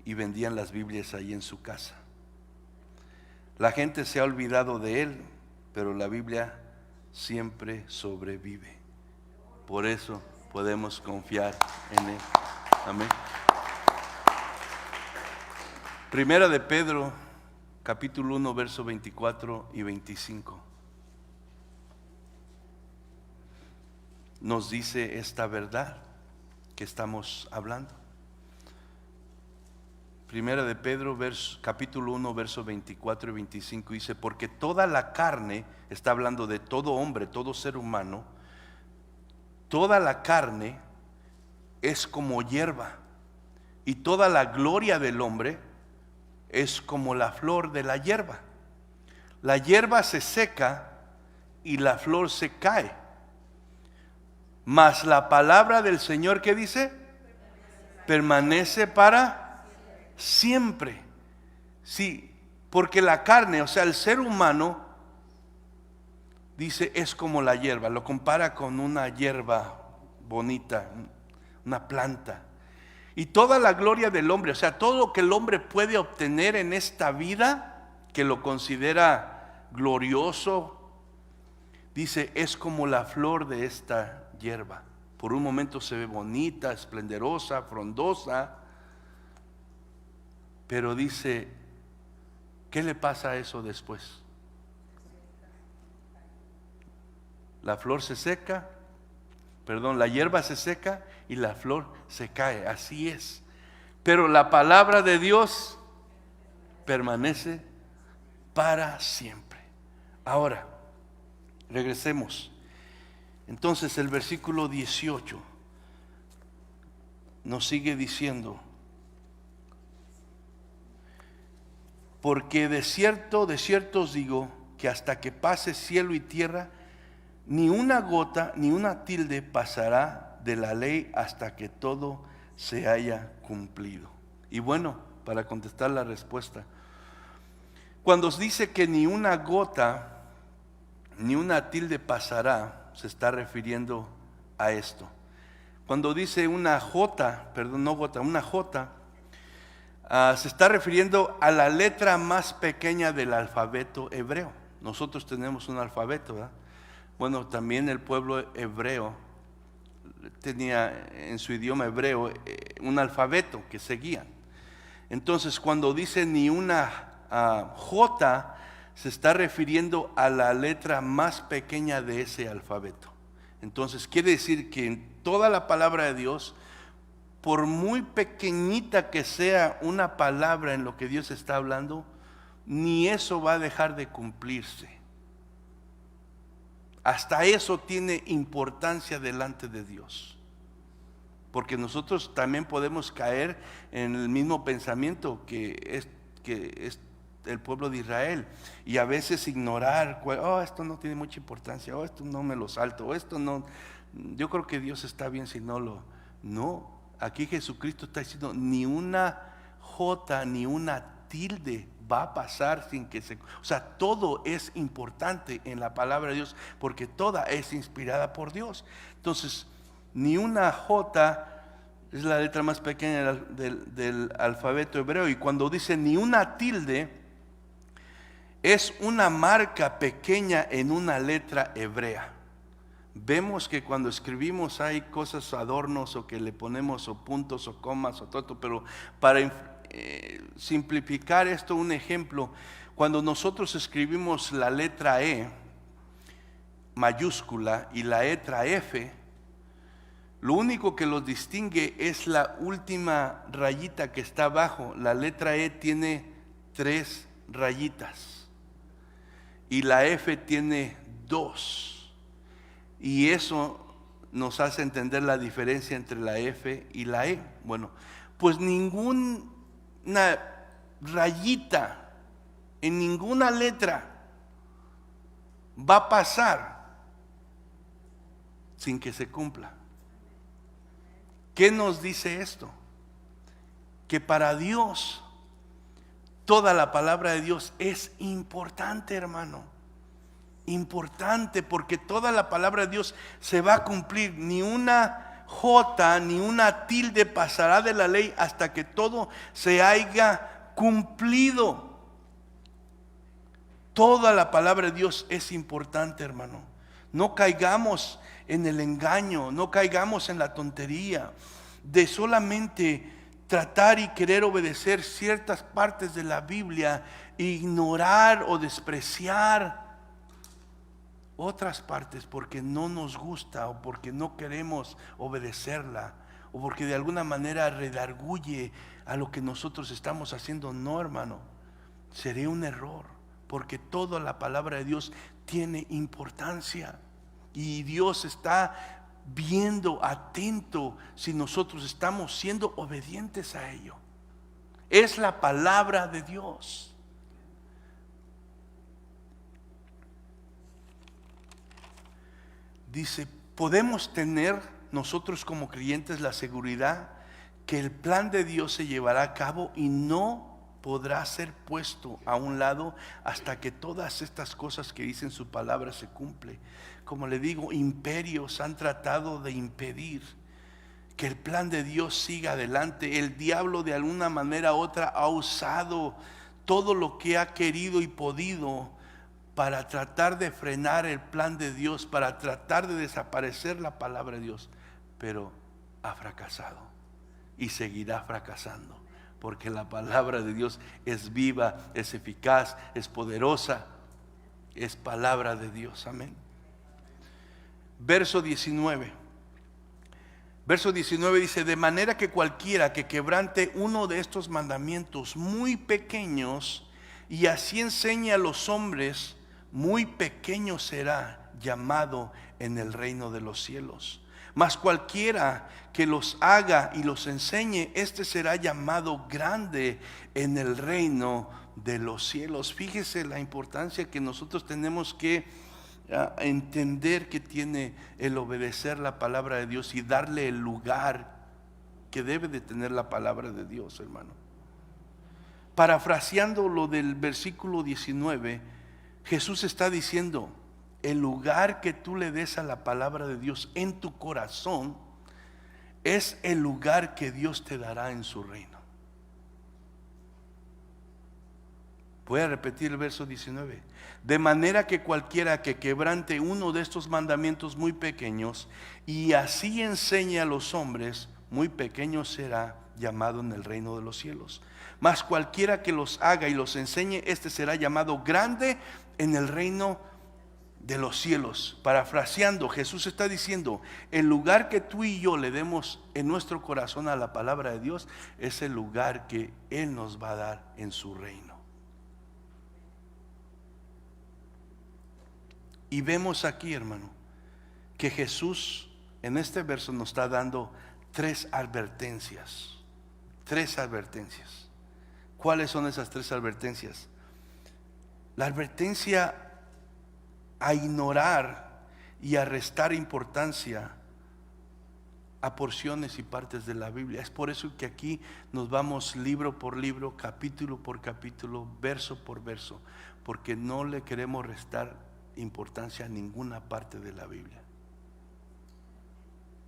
y vendían las Biblias ahí en su casa. La gente se ha olvidado de él, pero la Biblia siempre sobrevive. Por eso podemos confiar en él. Amén. Primera de Pedro, capítulo 1, verso 24 y 25. Nos dice esta verdad que estamos hablando. Primera de Pedro, capítulo 1, verso 24 y 25 dice: porque toda la carne, está hablando de todo hombre, todo ser humano, toda la carne es como hierba, y toda la gloria del hombre es como la flor de la hierba. La hierba se seca y la flor se cae, mas la palabra del Señor, ¿qué dice? Permanece para siempre. Sí, porque la carne, o sea, el ser humano, dice, es como la hierba. Lo compara con una hierba bonita, una planta. Y toda la gloria del hombre, o sea, todo lo que el hombre puede obtener en esta vida, que lo considera glorioso, dice, es como la flor de esta hierba. Por un momento se ve bonita, esplendorosa, frondosa, pero dice, ¿qué le pasa a eso después? La flor se seca, la hierba se seca y la flor se cae, así es. Pero la palabra de Dios permanece para siempre. Ahora, regresemos. Entonces el versículo 18 nos sigue diciendo: porque de cierto os digo, que hasta que pase cielo y tierra, ni una gota, ni una tilde pasará de la ley hasta que todo se haya cumplido. Y bueno, para contestar la respuesta, cuando os dice que ni una gota, ni una tilde pasará, se está refiriendo a esto. Cuando dice una jota, una jota, se está refiriendo a la letra más pequeña del alfabeto hebreo. Nosotros tenemos un alfabeto, ¿verdad? Bueno, también el pueblo hebreo tenía en su idioma hebreo un alfabeto que seguían. Entonces, cuando dice ni una jota, se está refiriendo a la letra más pequeña de ese alfabeto. Entonces, quiere decir que en toda la palabra de Dios, por muy pequeñita que sea una palabra en lo que Dios está hablando, ni eso va a dejar de cumplirse. Hasta eso tiene importancia delante de Dios. Porque nosotros también podemos caer en el mismo pensamiento que es el pueblo de Israel, y a veces ignorar, esto no tiene mucha importancia, esto no me lo salto, esto no, yo creo que Dios está bien si no lo... No, aquí Jesucristo está diciendo, ni una jota, ni una tilde va a pasar sin que se... O sea, todo es importante en la palabra de Dios, porque toda es inspirada por Dios. Entonces, ni una jota es la letra más pequeña del alfabeto hebreo, y cuando dice ni una tilde, es una marca pequeña en una letra hebrea. Vemos que cuando escribimos hay cosas, adornos, o que le ponemos o puntos o comas o todo, pero para simplificar esto, un ejemplo, cuando nosotros escribimos la letra E mayúscula y la letra F, lo único que los distingue es la última rayita que está abajo. La letra E tiene 3 rayitas y la F tiene 2, y eso nos hace entender la diferencia entre la F y la E. Bueno, pues ninguna rayita en ninguna letra va a pasar sin que se cumpla. ¿Qué nos dice esto? Que para Dios toda la palabra de Dios es importante, hermano. importante, porque toda la palabra de Dios se va a cumplir. Ni una jota ni una tilde pasará de la ley hasta que todo se haya cumplido. Toda la palabra de Dios es importante, hermano. No caigamos en el engaño, no caigamos en la tontería de solamente tratar y querer obedecer ciertas partes de la Biblia, ignorar o despreciar otras partes porque no nos gusta o porque no queremos obedecerla o porque de alguna manera redarguye a lo que nosotros estamos haciendo. No, hermano, sería un error, porque toda la palabra de Dios tiene importancia y Dios está viendo, atento, si nosotros estamos siendo obedientes a ello. Es la palabra de Dios. Dice, podemos tener nosotros como creyentes la seguridad que el plan de Dios se llevará a cabo y no podrá ser puesto a un lado hasta que todas estas cosas que dice en su palabra se cumplen. Como le digo, imperios han tratado de impedir que el plan de Dios siga adelante. El diablo de alguna manera u otra ha usado todo lo que ha querido y podido para tratar de frenar el plan de Dios, para tratar de desaparecer la palabra de Dios, pero ha fracasado y seguirá fracasando, porque la palabra de Dios es viva, es eficaz, es poderosa, es palabra de Dios. Amén. Verso 19. Verso 19 dice, de manera que cualquiera que quebrante uno de estos mandamientos muy pequeños y así enseñe a los hombres, muy pequeño será llamado en el reino de los cielos. Mas cualquiera que los haga y los enseñe, este será llamado grande en el reino de los cielos. Fíjese la importancia que nosotros tenemos que entender que tiene el obedecer la palabra de Dios y darle el lugar que debe de tener la palabra de Dios, hermano. Parafraseando lo del versículo 19, Jesús está diciendo, el lugar que tú le des a la palabra de Dios en tu corazón es el lugar que Dios te dará en su reino. Voy a repetir el verso 19. De manera que cualquiera que quebrante uno de estos mandamientos muy pequeños y así enseñe a los hombres, muy pequeño será llamado en el reino de los cielos. Mas cualquiera que los haga y los enseñe, este será llamado grande en el reino de los cielos. Parafraseando, Jesús está diciendo, el lugar que tú y yo le demos en nuestro corazón a la palabra de Dios es el lugar que Él nos va a dar en su reino. Y vemos aquí, hermano, que Jesús en este verso nos está dando tres advertencias. Tres advertencias. ¿Cuáles son esas tres advertencias? La advertencia a ignorar y a restar importancia a porciones y partes de la Biblia. Es por eso que aquí nos vamos libro por libro, capítulo por capítulo, verso por verso, porque no le queremos restar importancia a ninguna parte de la Biblia.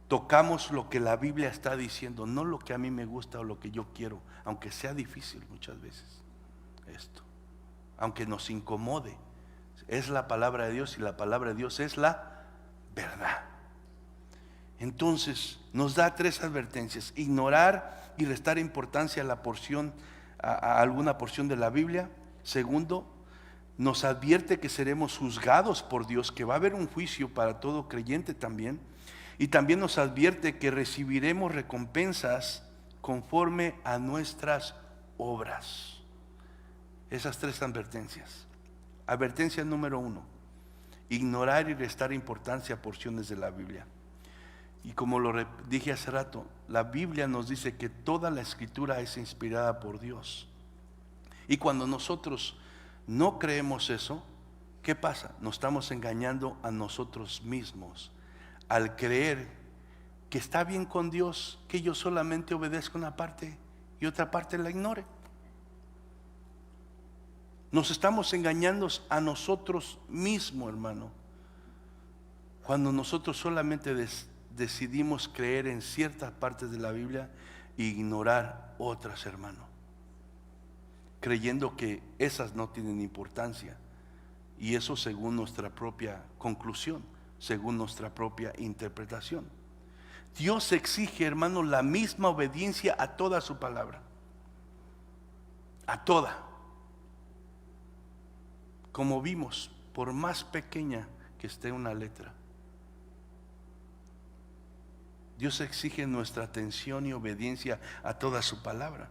Tocamos lo que la Biblia está diciendo, no lo que a mí me gusta o lo que yo quiero, aunque sea difícil muchas veces esto, aunque nos incomode. Es la palabra de Dios y la palabra de Dios es la verdad. Entonces nos da tres advertencias: ignorar y restar importancia a la porción, a alguna porción de la Biblia. Segundo, nos advierte que seremos juzgados por Dios, que va a haber un juicio para todo creyente también. Y también nos advierte que recibiremos recompensas conforme a nuestras obras. Esas tres advertencias. Advertencia número 1: ignorar y restar importancia a porciones de la Biblia. Y como lo dije hace rato, la Biblia nos dice que toda la escritura es inspirada por Dios. Y cuando nosotros no creemos eso, ¿qué pasa? Nos estamos engañando a nosotros mismos al creer que está bien con Dios que yo solamente obedezca una parte y otra parte la ignore. Nos estamos engañando a nosotros mismos, hermano, cuando nosotros solamente decidimos creer en ciertas partes de la Biblia e ignorar otras, hermano, creyendo que esas no tienen importancia, y eso según nuestra propia conclusión, según nuestra propia interpretación. Dios exige, hermano, la misma obediencia a toda su palabra, a toda. Como vimos, por más pequeña que esté una letra, Dios exige nuestra atención y obediencia a toda su palabra.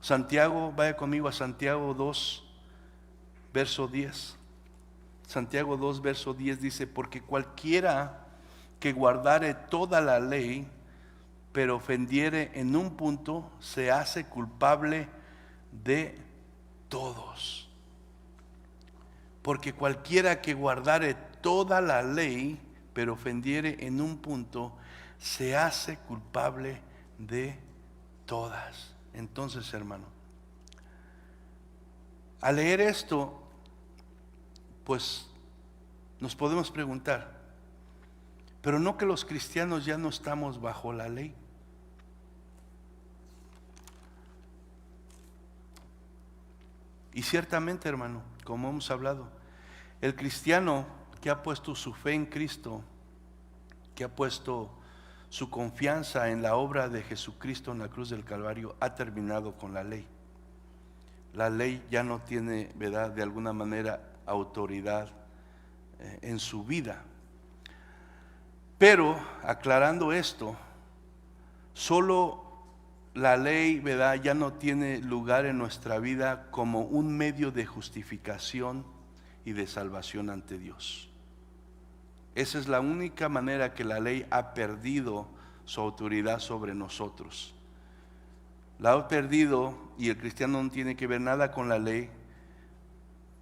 Santiago, vaya conmigo a Santiago 2, verso 10. Santiago 2, verso 10 dice: porque cualquiera que guardare toda la ley, pero ofendiere en un punto, se hace culpable de todos. Porque cualquiera que guardare toda la ley, pero ofendiere en un punto, se hace culpable de todas. Entonces, hermano, al leer esto, pues nos podemos preguntar, pero no que los cristianos ya no estamos bajo la ley. Y ciertamente, hermano, como hemos hablado, el cristiano que ha puesto su fe en Cristo, que ha puesto su confianza en la obra de Jesucristo en la cruz del Calvario, ha terminado con la ley. La ley ya no tiene, ¿verdad?, de alguna manera autoridad en su vida. Pero aclarando esto, solo la ley, ¿verdad?, ya no tiene lugar en nuestra vida como un medio de justificación y de salvación ante Dios. Esa es la única manera que la ley ha perdido su autoridad sobre nosotros. La ha perdido, y el cristiano no tiene que ver nada con la ley,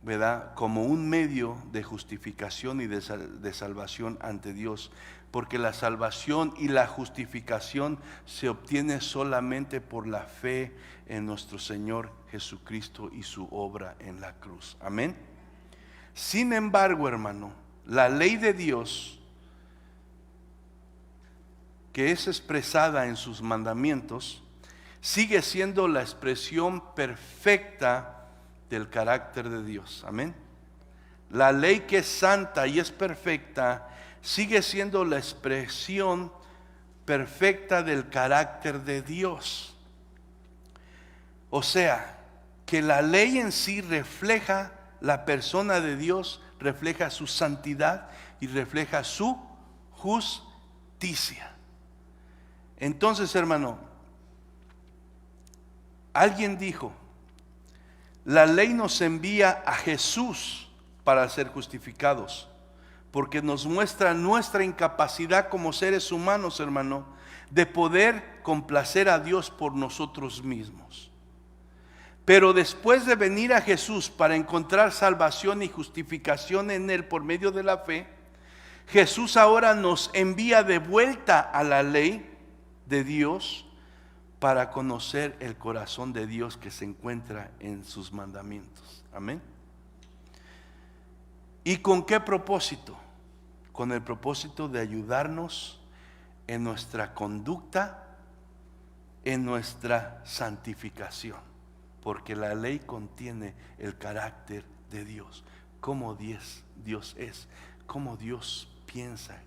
¿verdad?, como un medio de justificación y de salvación ante Dios, porque la salvación y la justificación se obtiene solamente por la fe en nuestro Señor Jesucristo y su obra en la cruz. Amén. Sin embargo, hermano, la ley de Dios, que es expresada en sus mandamientos, sigue siendo la expresión perfecta del carácter de Dios. Amén. La ley, que es santa y es perfecta, sigue siendo la expresión perfecta del carácter de Dios. O sea, que la ley en sí refleja la persona de Dios, refleja su santidad y refleja su justicia. Entonces, hermano, alguien dijo: la ley nos envía a Jesús para ser justificados, porque nos muestra nuestra incapacidad como seres humanos, hermano, de poder complacer a Dios por nosotros mismos. Pero después de venir a Jesús para encontrar salvación y justificación en Él por medio de la fe, Jesús ahora nos envía de vuelta a la ley de Dios para conocer el corazón de Dios que se encuentra en sus mandamientos. Amén. ¿Y con qué propósito? Con el propósito de ayudarnos en nuestra conducta, en nuestra santificación, porque la ley contiene el carácter de Dios, cómo Dios es, cómo Dios piensa,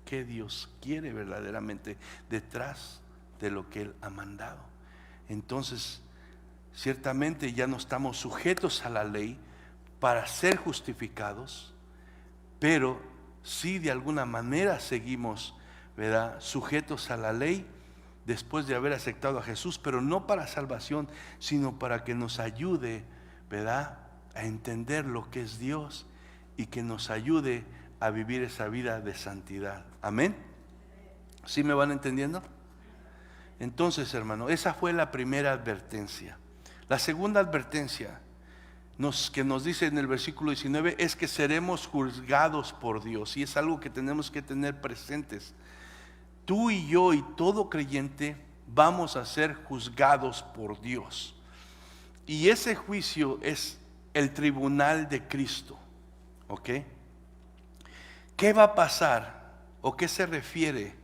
qué Dios quiere verdaderamente detrás de lo que Él ha mandado. Entonces, ciertamente ya no estamos sujetos a la ley para ser justificados, pero sí de alguna manera seguimos, ¿verdad?, sujetos a la ley después de haber aceptado a Jesús, pero no para salvación, sino para que nos ayude, ¿verdad?, a entender lo que es Dios y que nos ayude a vivir esa vida de santidad. Amén. ¿Sí me van entendiendo? Entonces, hermano, esa fue la primera advertencia. La segunda advertencia que nos dice en el versículo 19 es que seremos juzgados por Dios, y es algo que tenemos que tener presentes. Tú y yo y todo creyente vamos a ser juzgados por Dios, y ese juicio es el tribunal de Cristo. ¿Ok? ¿Qué va a pasar? ¿O qué se refiere,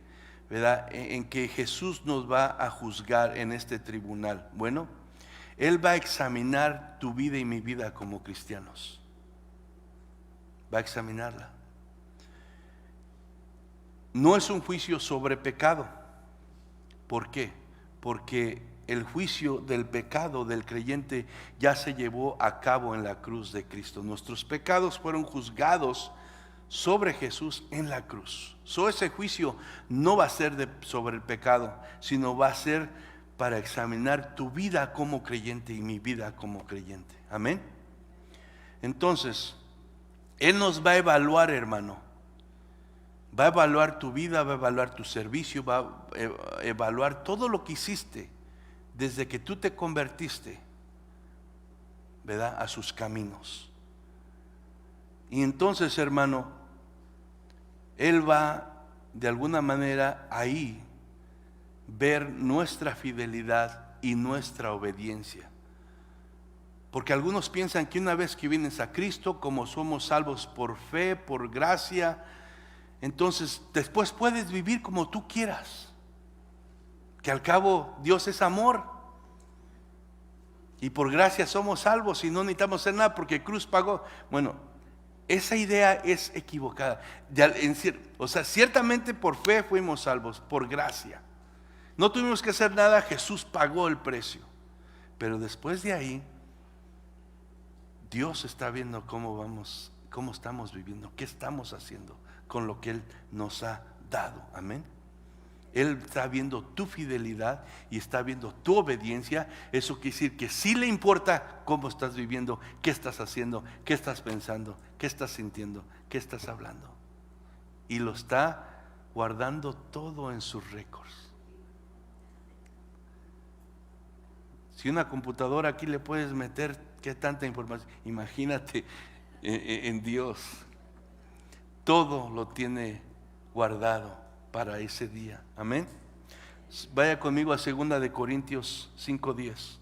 verdad, en que Jesús nos va a juzgar en este tribunal? Bueno, Él va a examinar tu vida y mi vida como cristianos. Va a examinarla. No es un juicio sobre pecado. ¿Por qué? Porque el juicio del pecado del creyente ya se llevó a cabo en la cruz de Cristo. Nuestros pecados fueron juzgados sobre Jesús en la cruz. Ese juicio no va a ser sobre el pecado, sino va a ser para examinar tu vida como creyente y mi vida como creyente. Amén. Entonces, Él nos va a evaluar, hermano. Va a evaluar tu vida, va a evaluar tu servicio, va a evaluar todo lo que hiciste desde que tú te convertiste, ¿verdad?, a sus caminos. Y entonces, hermano, Él va de alguna manera ahí ver nuestra fidelidad y nuestra obediencia. Porque algunos piensan que una vez que vienes a Cristo, como somos salvos por fe, por gracia, entonces después puedes vivir como tú quieras. Que al cabo Dios es amor. Y por gracia somos salvos y no necesitamos hacer nada porque Cruz pagó. Bueno, esa idea es equivocada. O sea, ciertamente por fe fuimos salvos, por gracia. No tuvimos que hacer nada, Jesús pagó el precio. Pero después de ahí, Dios está viendo cómo vamos, cómo estamos viviendo, qué estamos haciendo con lo que Él nos ha dado. Amén. Él está viendo tu fidelidad y está viendo tu obediencia. Eso quiere decir que sí le importa cómo estás viviendo, qué estás haciendo, qué estás pensando, qué estás sintiendo, qué estás hablando. Y lo está guardando todo en sus récords. Si una computadora aquí le puedes meter qué tanta información, imagínate en Dios. Todo lo tiene guardado para ese día. Amén. Vaya conmigo a 2 de Corintios 5:10.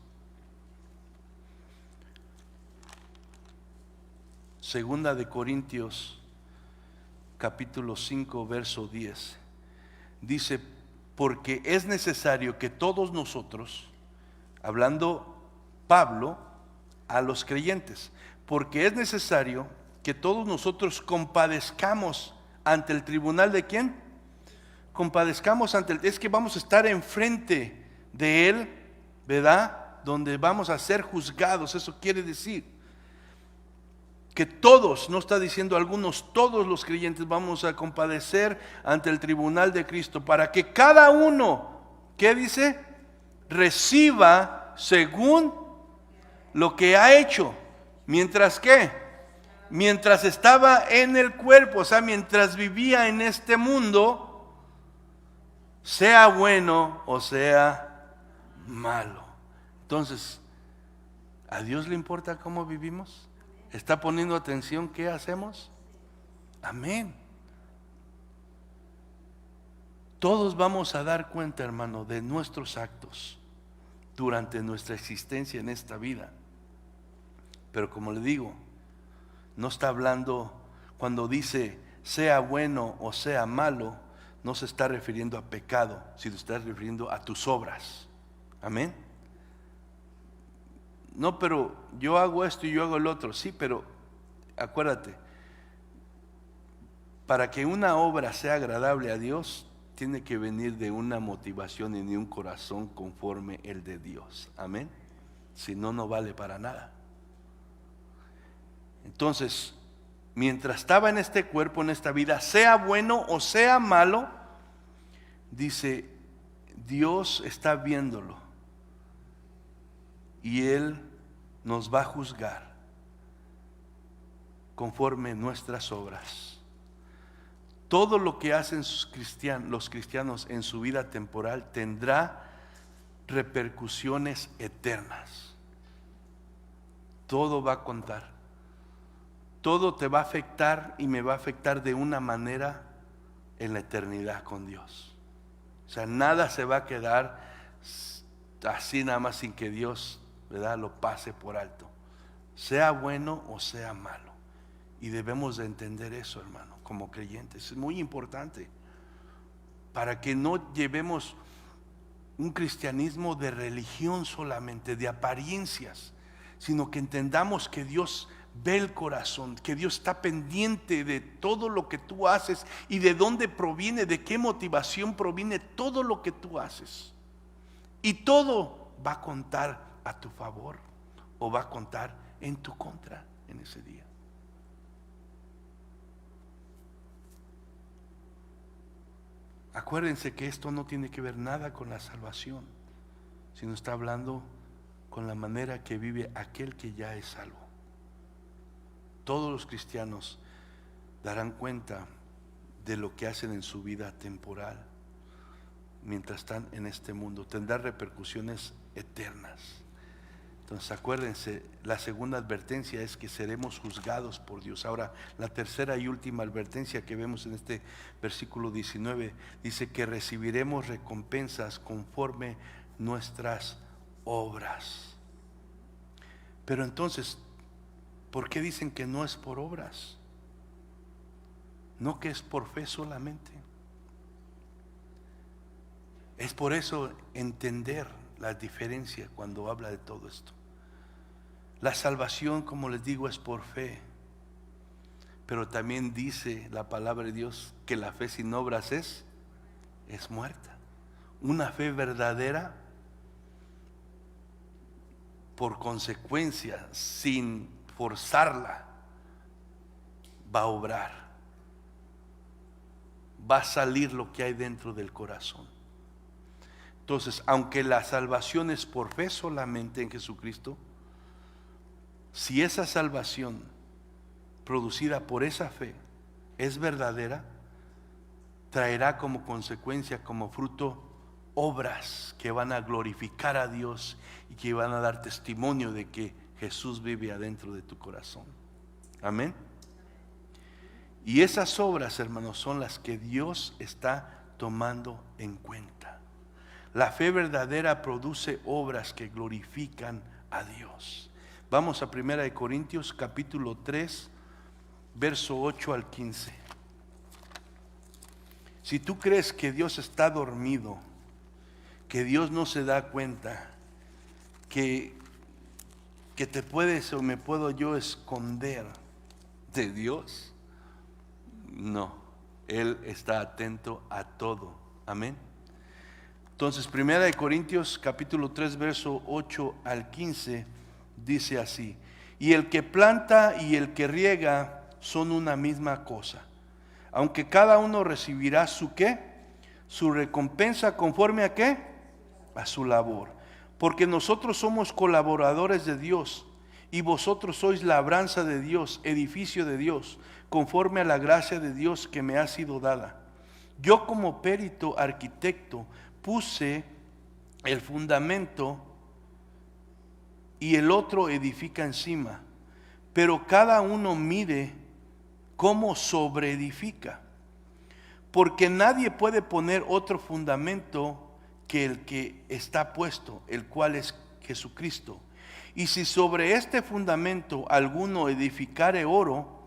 2 de Corintios capítulo 5 verso 10. Dice, porque es necesario que todos nosotros, hablando Pablo a los creyentes, porque es necesario que todos nosotros compadezcamos ante el tribunal de ¿quién? Compadezcamos ante es que vamos a estar enfrente de Él, ¿verdad? Donde vamos a ser juzgados. Eso quiere decir que todos, no está diciendo algunos, todos los creyentes vamos a compadecer ante el tribunal de Cristo para que cada uno, ¿qué dice? Reciba según lo que ha hecho. Mientras que, mientras estaba en el cuerpo, o sea, mientras vivía en este mundo, sea bueno o sea malo. Entonces, ¿a Dios le importa cómo vivimos? ¿Está poniendo atención qué hacemos? Amén. Todos vamos a dar cuenta, hermano, de nuestros actos durante nuestra existencia en esta vida. Pero como le digo, no está hablando, cuando dice sea bueno o sea malo, no se está refiriendo a pecado, sino está refiriendo a tus obras. Amén. No, pero yo hago esto y yo hago el otro. Sí, pero acuérdate, para que una obra sea agradable a Dios, tiene que venir de una motivación y de un corazón conforme el de Dios. Amén. Si no, no vale para nada. Entonces, mientras estaba en este cuerpo, en esta vida, sea bueno o sea malo, dice, Dios está viéndolo y Él nos va a juzgar conforme nuestras obras. Todo lo que hacen los cristianos en su vida temporal tendrá repercusiones eternas. Todo va a contar. Todo te va a afectar y me va a afectar de una manera en la eternidad con Dios. O sea, nada se va a quedar así nada más sin que Dios, ¿verdad?, lo pase por alto. sea bueno o sea malo. Y debemos de entender eso, hermano, como creyentes. Es muy importante para que no llevemos un cristianismo de religión solamente, de apariencias, sino que entendamos que Dios ve el corazón, que Dios está pendiente de todo lo que tú haces y de dónde proviene, de qué motivación proviene todo lo que tú haces. Y todo va a contar a tu favor o va a contar en tu contra en ese día. Acuérdense que esto no tiene que ver nada con la salvación, sino está hablando con la manera que vive aquel que ya es salvo. Todos los cristianos darán cuenta de lo que hacen en su vida temporal mientras están en este mundo. Tendrá repercusiones eternas. Entonces acuérdense, la segunda advertencia es que seremos juzgados por Dios. Ahora, la tercera y última advertencia que vemos en este versículo 19 dice que recibiremos recompensas conforme nuestras obras. Pero entonces, ¿por qué dicen que no es por obras? No, que es por fe solamente. Es por eso entender la diferencia cuando habla de todo esto. La salvación, como les digo, es por fe. Pero también dice la palabra de Dios que la fe sin obras es muerta. Una fe verdadera, por consecuencia, sin forzarla, va a obrar. Va a salir lo que hay dentro del corazón. Entonces, aunque la salvación es por fe solamente en Jesucristo, si esa salvación producida por esa fe es verdadera, traerá como consecuencia, como fruto, obras que van a glorificar a Dios y que van a dar testimonio de que Jesús vive adentro de tu corazón. Amén. Y esas obras, hermanos, son las que Dios está tomando en cuenta. La fe verdadera produce obras que glorifican a Dios. Vamos a 1 Corintios capítulo 3, verso 8 al 15. Si tú crees que Dios está dormido, que Dios no se da cuenta, que te puedes o me puedo yo esconder de Dios, no, Él está atento a todo. Amén. Entonces, 1 Corintios capítulo 3, verso 8 al 15, dice así: y el que planta y el que riega son una misma cosa, aunque cada uno recibirá su ¿qué? Su recompensa conforme a ¿qué? A su labor. Porque nosotros somos colaboradores de Dios, y vosotros sois labranza de Dios, edificio de Dios, conforme a la gracia de Dios que me ha sido dada. Yo como perito arquitecto puse el fundamento y el otro edifica encima, pero cada uno mide cómo sobreedifica, porque nadie puede poner otro fundamento que el que está puesto, el cual es Jesucristo. Y si sobre este fundamento alguno edificare oro,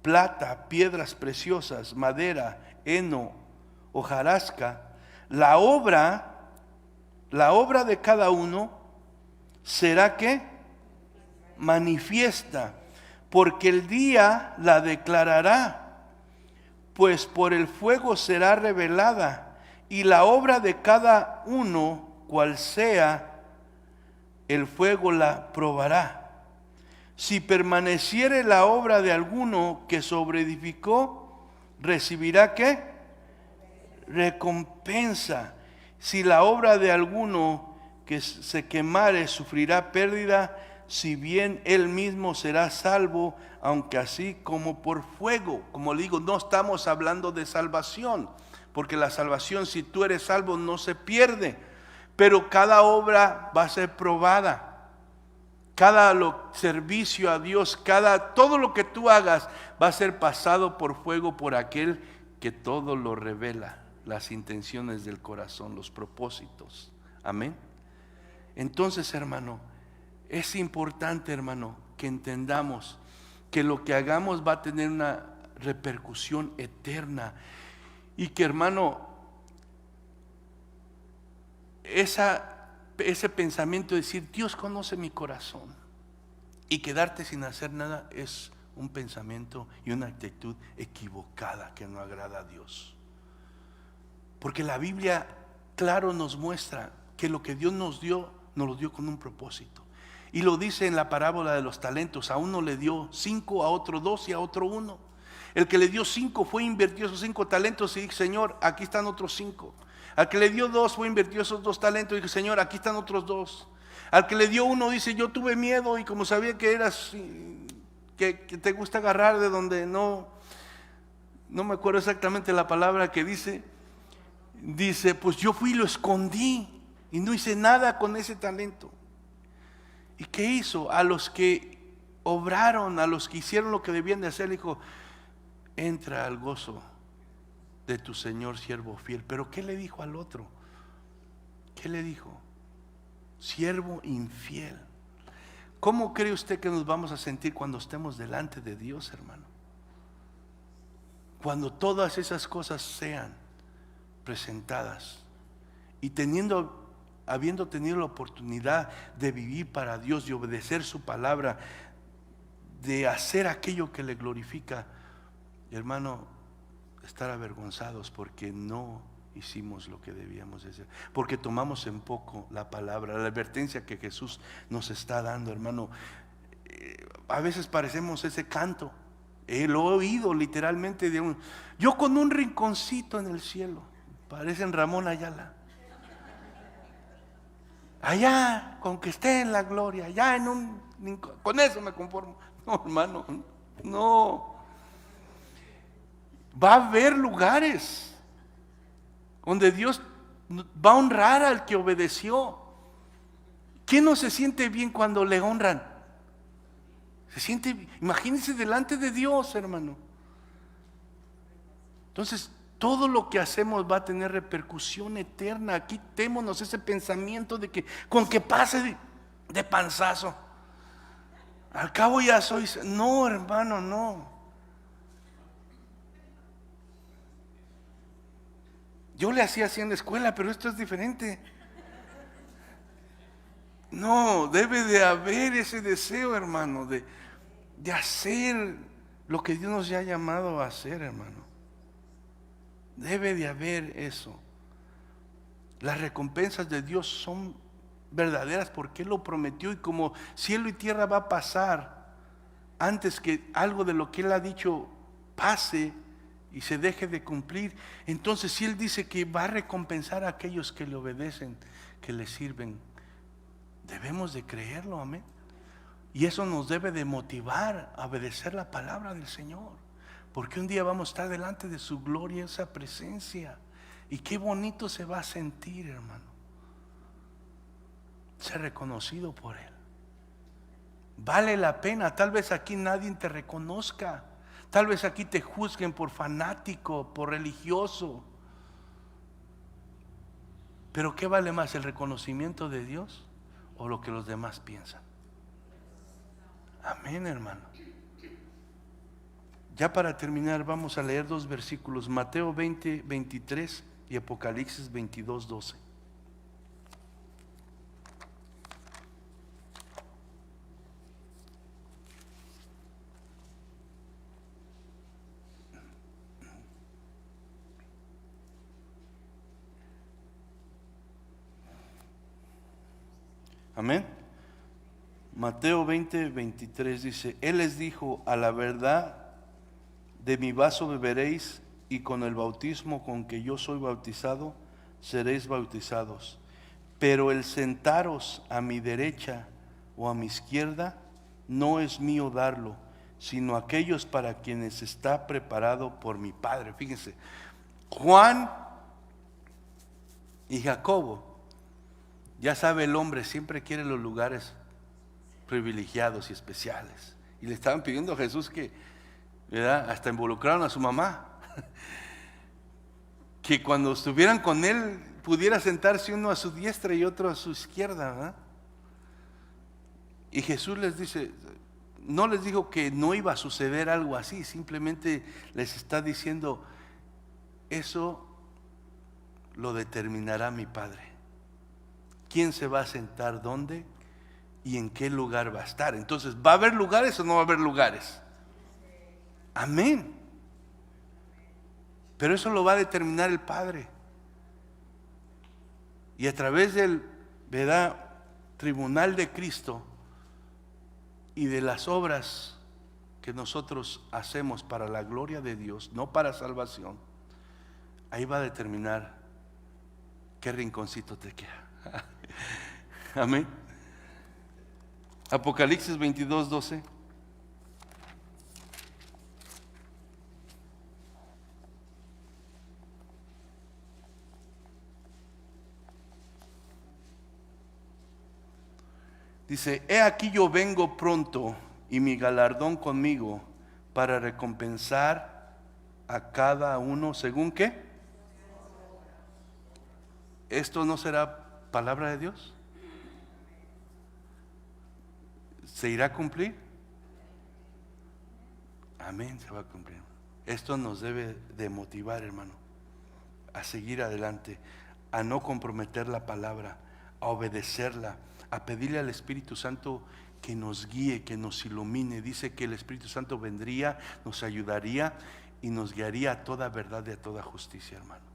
plata, piedras preciosas, madera, heno, hojarasca, la obra de cada uno será que manifiesta, porque el día la declarará, pues por el fuego será revelada, y la obra de cada uno, cual sea, el fuego la probará. Si permaneciere la obra de alguno que sobreedificó, recibirá ¿qué? Recompensa. Si la obra de alguno que se quemare sufrirá pérdida, si bien él mismo será salvo, aunque así como por fuego. Como le digo, no estamos hablando de salvación, porque la salvación, si tú eres salvo, no se pierde, pero cada obra va a ser probada. Cada servicio a Dios, todo lo que tú hagas va a ser pasado por fuego por aquel que todo lo revela, las intenciones del corazón, los propósitos. Amén. Entonces, hermano, es importante, hermano, que entendamos que lo que hagamos va a tener una repercusión eterna. Y que, hermano, ese pensamiento de decir, Dios conoce mi corazón, y quedarte sin hacer nada, es un pensamiento y una actitud equivocada que no agrada a Dios. Porque la Biblia, claro, nos muestra que lo que Dios nos dio, nos lo dio con un propósito. Y lo dice en la parábola de los talentos: a uno le dio 5, a otro 2 y a otro 1. El que le dio 5 fue invertió esos 5 talentos y dijo: Señor, aquí están otros 5. Al que le dio 2 fue invertió esos 2 talentos y dijo: Señor, aquí están otros 2. Al que le dio 1 dice: yo tuve miedo, y como sabía que eras, que te gusta agarrar de donde no me acuerdo exactamente la palabra que dice, pues yo fui y lo escondí y no hice nada con ese talento. ¿Y qué hizo? A los que obraron, a los que hicieron lo que debían de hacer, le dijo: entra al gozo de tu Señor, siervo fiel. Pero ¿qué le dijo al otro? ¿Qué le dijo? Siervo infiel. ¿Cómo cree usted que nos vamos a sentir cuando estemos delante de Dios, hermano? Cuando todas esas cosas sean presentadas y habiendo tenido la oportunidad de vivir para Dios, de obedecer su palabra, de hacer aquello que le glorifica, hermano, estar avergonzados porque no hicimos lo que debíamos hacer, porque tomamos en poco la palabra, la advertencia que Jesús nos está dando, hermano. A veces parecemos ese canto, lo he oído literalmente yo con un rinconcito en el cielo. Parecen Ramón Ayala. Allá, con que esté en la gloria, allá con eso me conformo. No, hermano, no. Va a haber lugares donde Dios va a honrar al que obedeció. ¿Quién no se siente bien cuando le honran? Se siente bien. Imagínense delante de Dios, hermano. Entonces, todo lo que hacemos va a tener repercusión eterna. Quitémonos ese pensamiento de que con que pase de panzazo, al cabo ya soy. No, hermano, no. Yo le hacía así en la escuela, pero esto es diferente. No, debe de haber ese deseo, hermano, de hacer lo que Dios nos ha llamado a hacer, hermano. Debe de haber eso. Las recompensas de Dios son verdaderas porque Él lo prometió, y como cielo y tierra va a pasar antes que algo de lo que Él ha dicho pase y se deje de cumplir, entonces si Él dice que va a recompensar a aquellos que le obedecen, que le sirven, debemos de creerlo, amén. Y eso nos debe de motivar a obedecer la palabra del Señor, porque un día vamos a estar delante de su gloria, esa presencia, y qué bonito se va a sentir, hermano, ser reconocido por Él. Vale la pena. Tal vez aquí nadie te reconozca, tal vez aquí te juzguen por fanático, por religioso, pero ¿qué vale más, el reconocimiento de Dios o lo que los demás piensan? Amén, hermano. Ya para terminar vamos a leer 2 versículos, Mateo 20, 23 y Apocalipsis 22, 12. Amén. Mateo 20, 23 dice: Él les dijo: a la verdad de mi vaso beberéis, y con el bautismo con que yo soy bautizado seréis bautizados, pero el sentaros a mi derecha o a mi izquierda no es mío darlo, sino aquellos para quienes está preparado por mi Padre. Fíjense, Juan y Jacobo, ya sabe, el hombre siempre quiere los lugares privilegiados y especiales, y le estaban pidiendo a Jesús que, ¿verdad?, hasta involucraron a su mamá, que cuando estuvieran con él pudiera sentarse uno a su diestra y otro a su izquierda, ¿verdad? Y Jesús les dice: no les dijo que no iba a suceder algo así, simplemente les está diciendo, eso lo determinará mi Padre. ¿Quién se va a sentar dónde y en qué lugar va a estar? Entonces, ¿va a haber lugares o no va a haber lugares? Amén. Pero eso lo va a determinar el Padre. Y a través del, ¿verdad?, tribunal de Cristo y de las obras que nosotros hacemos para la gloria de Dios, no para salvación, ahí va a determinar qué rinconcito te queda. Amén. Apocalipsis 22:12. Dice, he aquí yo vengo pronto y mi galardón conmigo para recompensar a cada uno según qué. ¿Esto no será palabra de Dios? ¿Se irá a cumplir? Amén, se va a cumplir. Esto nos debe de motivar, hermano, a seguir adelante, a no comprometer la palabra, a obedecerla, a pedirle al Espíritu Santo que nos guíe, que nos ilumine. Dice que el Espíritu Santo vendría, nos ayudaría y nos guiaría a toda verdad y a toda justicia, hermano.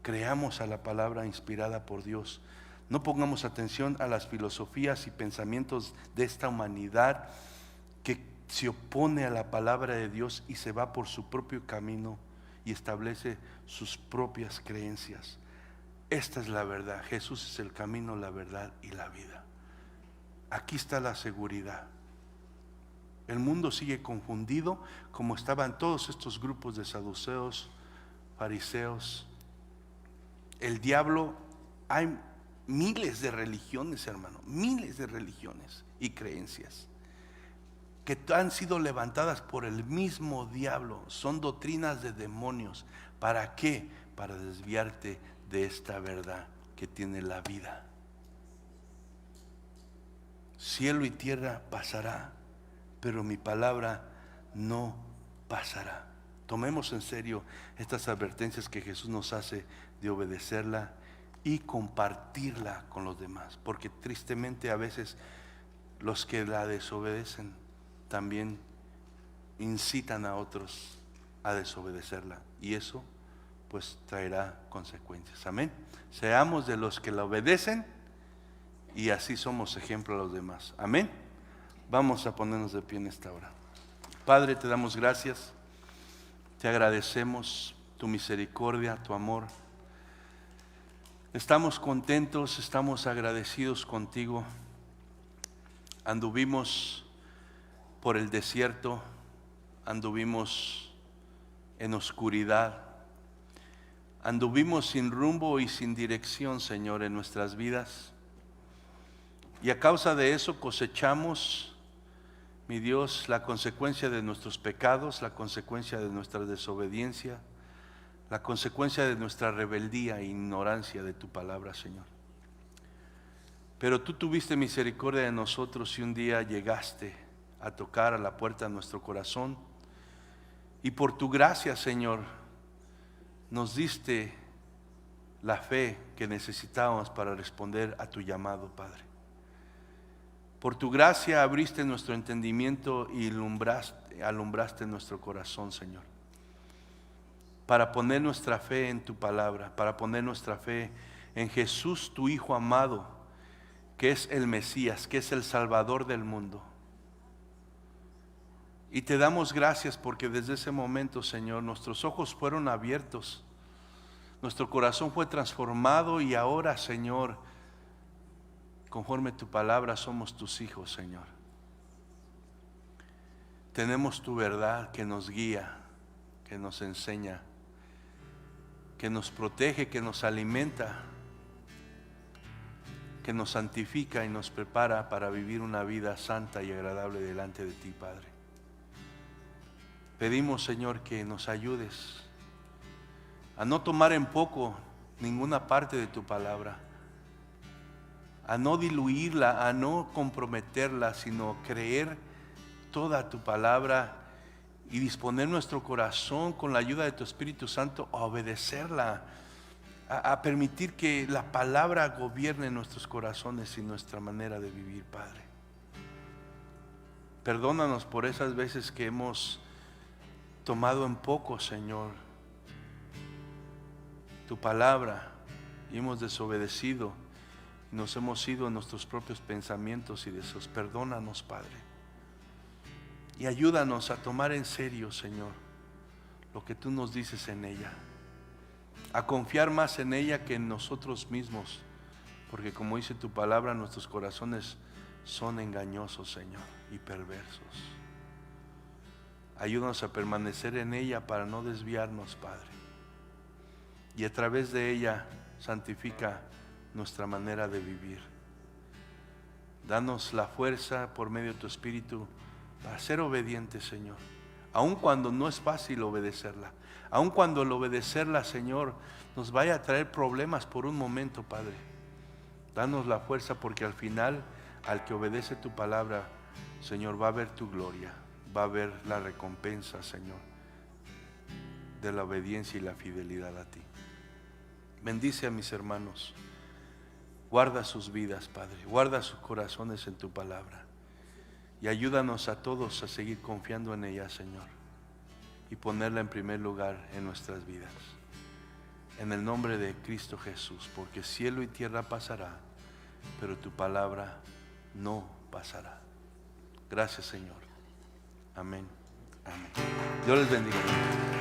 Creamos a la palabra inspirada por Dios. No pongamos atención a las filosofías y pensamientos de esta humanidad que se opone a la palabra de Dios y se va por su propio camino y establece sus propias creencias. Esta es la verdad. Jesús es el camino, la verdad y la vida. Aquí está la seguridad. El mundo sigue confundido como estaban todos estos grupos de saduceos, fariseos. El diablo, hay miles de religiones, hermano, miles de religiones y creencias que han sido levantadas por el mismo diablo. Son doctrinas de demonios. ¿Para qué? Para desviarte de esta verdad que tiene la vida. Cielo y tierra pasará, pero mi palabra no pasará. Tomemos en serio estas advertencias que Jesús nos hace de obedecerla y compartirla con los demás, porque tristemente a veces los que la desobedecen también incitan a otros a desobedecerla, y eso pues traerá consecuencias. Amén. Seamos de los que la obedecen y así somos ejemplo a los demás. Amén. Vamos a ponernos de pie en esta hora. Padre, te damos gracias, te agradecemos tu misericordia, tu amor. Estamos contentos, estamos agradecidos contigo. Anduvimos por el desierto, anduvimos en oscuridad, anduvimos sin rumbo y sin dirección, Señor, en nuestras vidas. Y a causa de eso cosechamos, mi Dios, la consecuencia de nuestros pecados, la consecuencia de nuestra desobediencia, la consecuencia de nuestra rebeldía e ignorancia de tu palabra, Señor. Pero tú tuviste misericordia de nosotros y un día llegaste a tocar a la puerta de nuestro corazón. Y por tu gracia, Señor, nos diste la fe que necesitábamos para responder a tu llamado, Padre. Por tu gracia abriste nuestro entendimiento y alumbraste nuestro corazón, Señor, para poner nuestra fe en tu palabra, para poner nuestra fe en Jesús, tu Hijo amado, que es el Mesías, que es el Salvador del mundo. Y te damos gracias porque desde ese momento, Señor, nuestros ojos fueron abiertos, nuestro corazón fue transformado y ahora, Señor, conforme tu palabra somos tus hijos, Señor. Tenemos tu verdad que nos guía, que nos enseña, que nos protege, que nos alimenta, que nos santifica y nos prepara para vivir una vida santa y agradable delante de ti, Padre. Pedimos, Señor, que nos ayudes a no tomar en poco ninguna parte de tu palabra, a no diluirla, a no comprometerla, sino creer toda tu palabra y disponer nuestro corazón con la ayuda de tu Espíritu Santo a obedecerla, a permitir que la palabra gobierne nuestros corazones y nuestra manera de vivir, Padre. Perdónanos por esas veces que hemos tomado en poco, Señor, tu palabra y hemos desobedecido, nos hemos ido en nuestros propios pensamientos y deseos. Perdónanos, Padre, y ayúdanos a tomar en serio, Señor, lo que tú nos dices en ella, a confiar más en ella que en nosotros mismos, porque como dice tu palabra, nuestros corazones son engañosos, Señor, y perversos. Ayúdanos a permanecer en ella para no desviarnos, Padre, y a través de ella santifica nuestra manera de vivir. Danos la fuerza por medio de tu Espíritu para ser obedientes, Señor, aun cuando no es fácil obedecerla, aun cuando el obedecerla, Señor, nos vaya a traer problemas por un momento, Padre. Danos la fuerza, porque al final, al que obedece tu palabra, Señor, va a ver tu gloria, va a ver la recompensa, Señor, de la obediencia y la fidelidad a ti. Bendice a mis hermanos, guarda sus vidas, Padre, guarda sus corazones en tu palabra y ayúdanos a todos a seguir confiando en ella, Señor, y ponerla en primer lugar en nuestras vidas. En el nombre de Cristo Jesús, porque cielo y tierra pasará, pero tu palabra no pasará. Gracias, Señor. Amén. Amén. Dios les bendiga.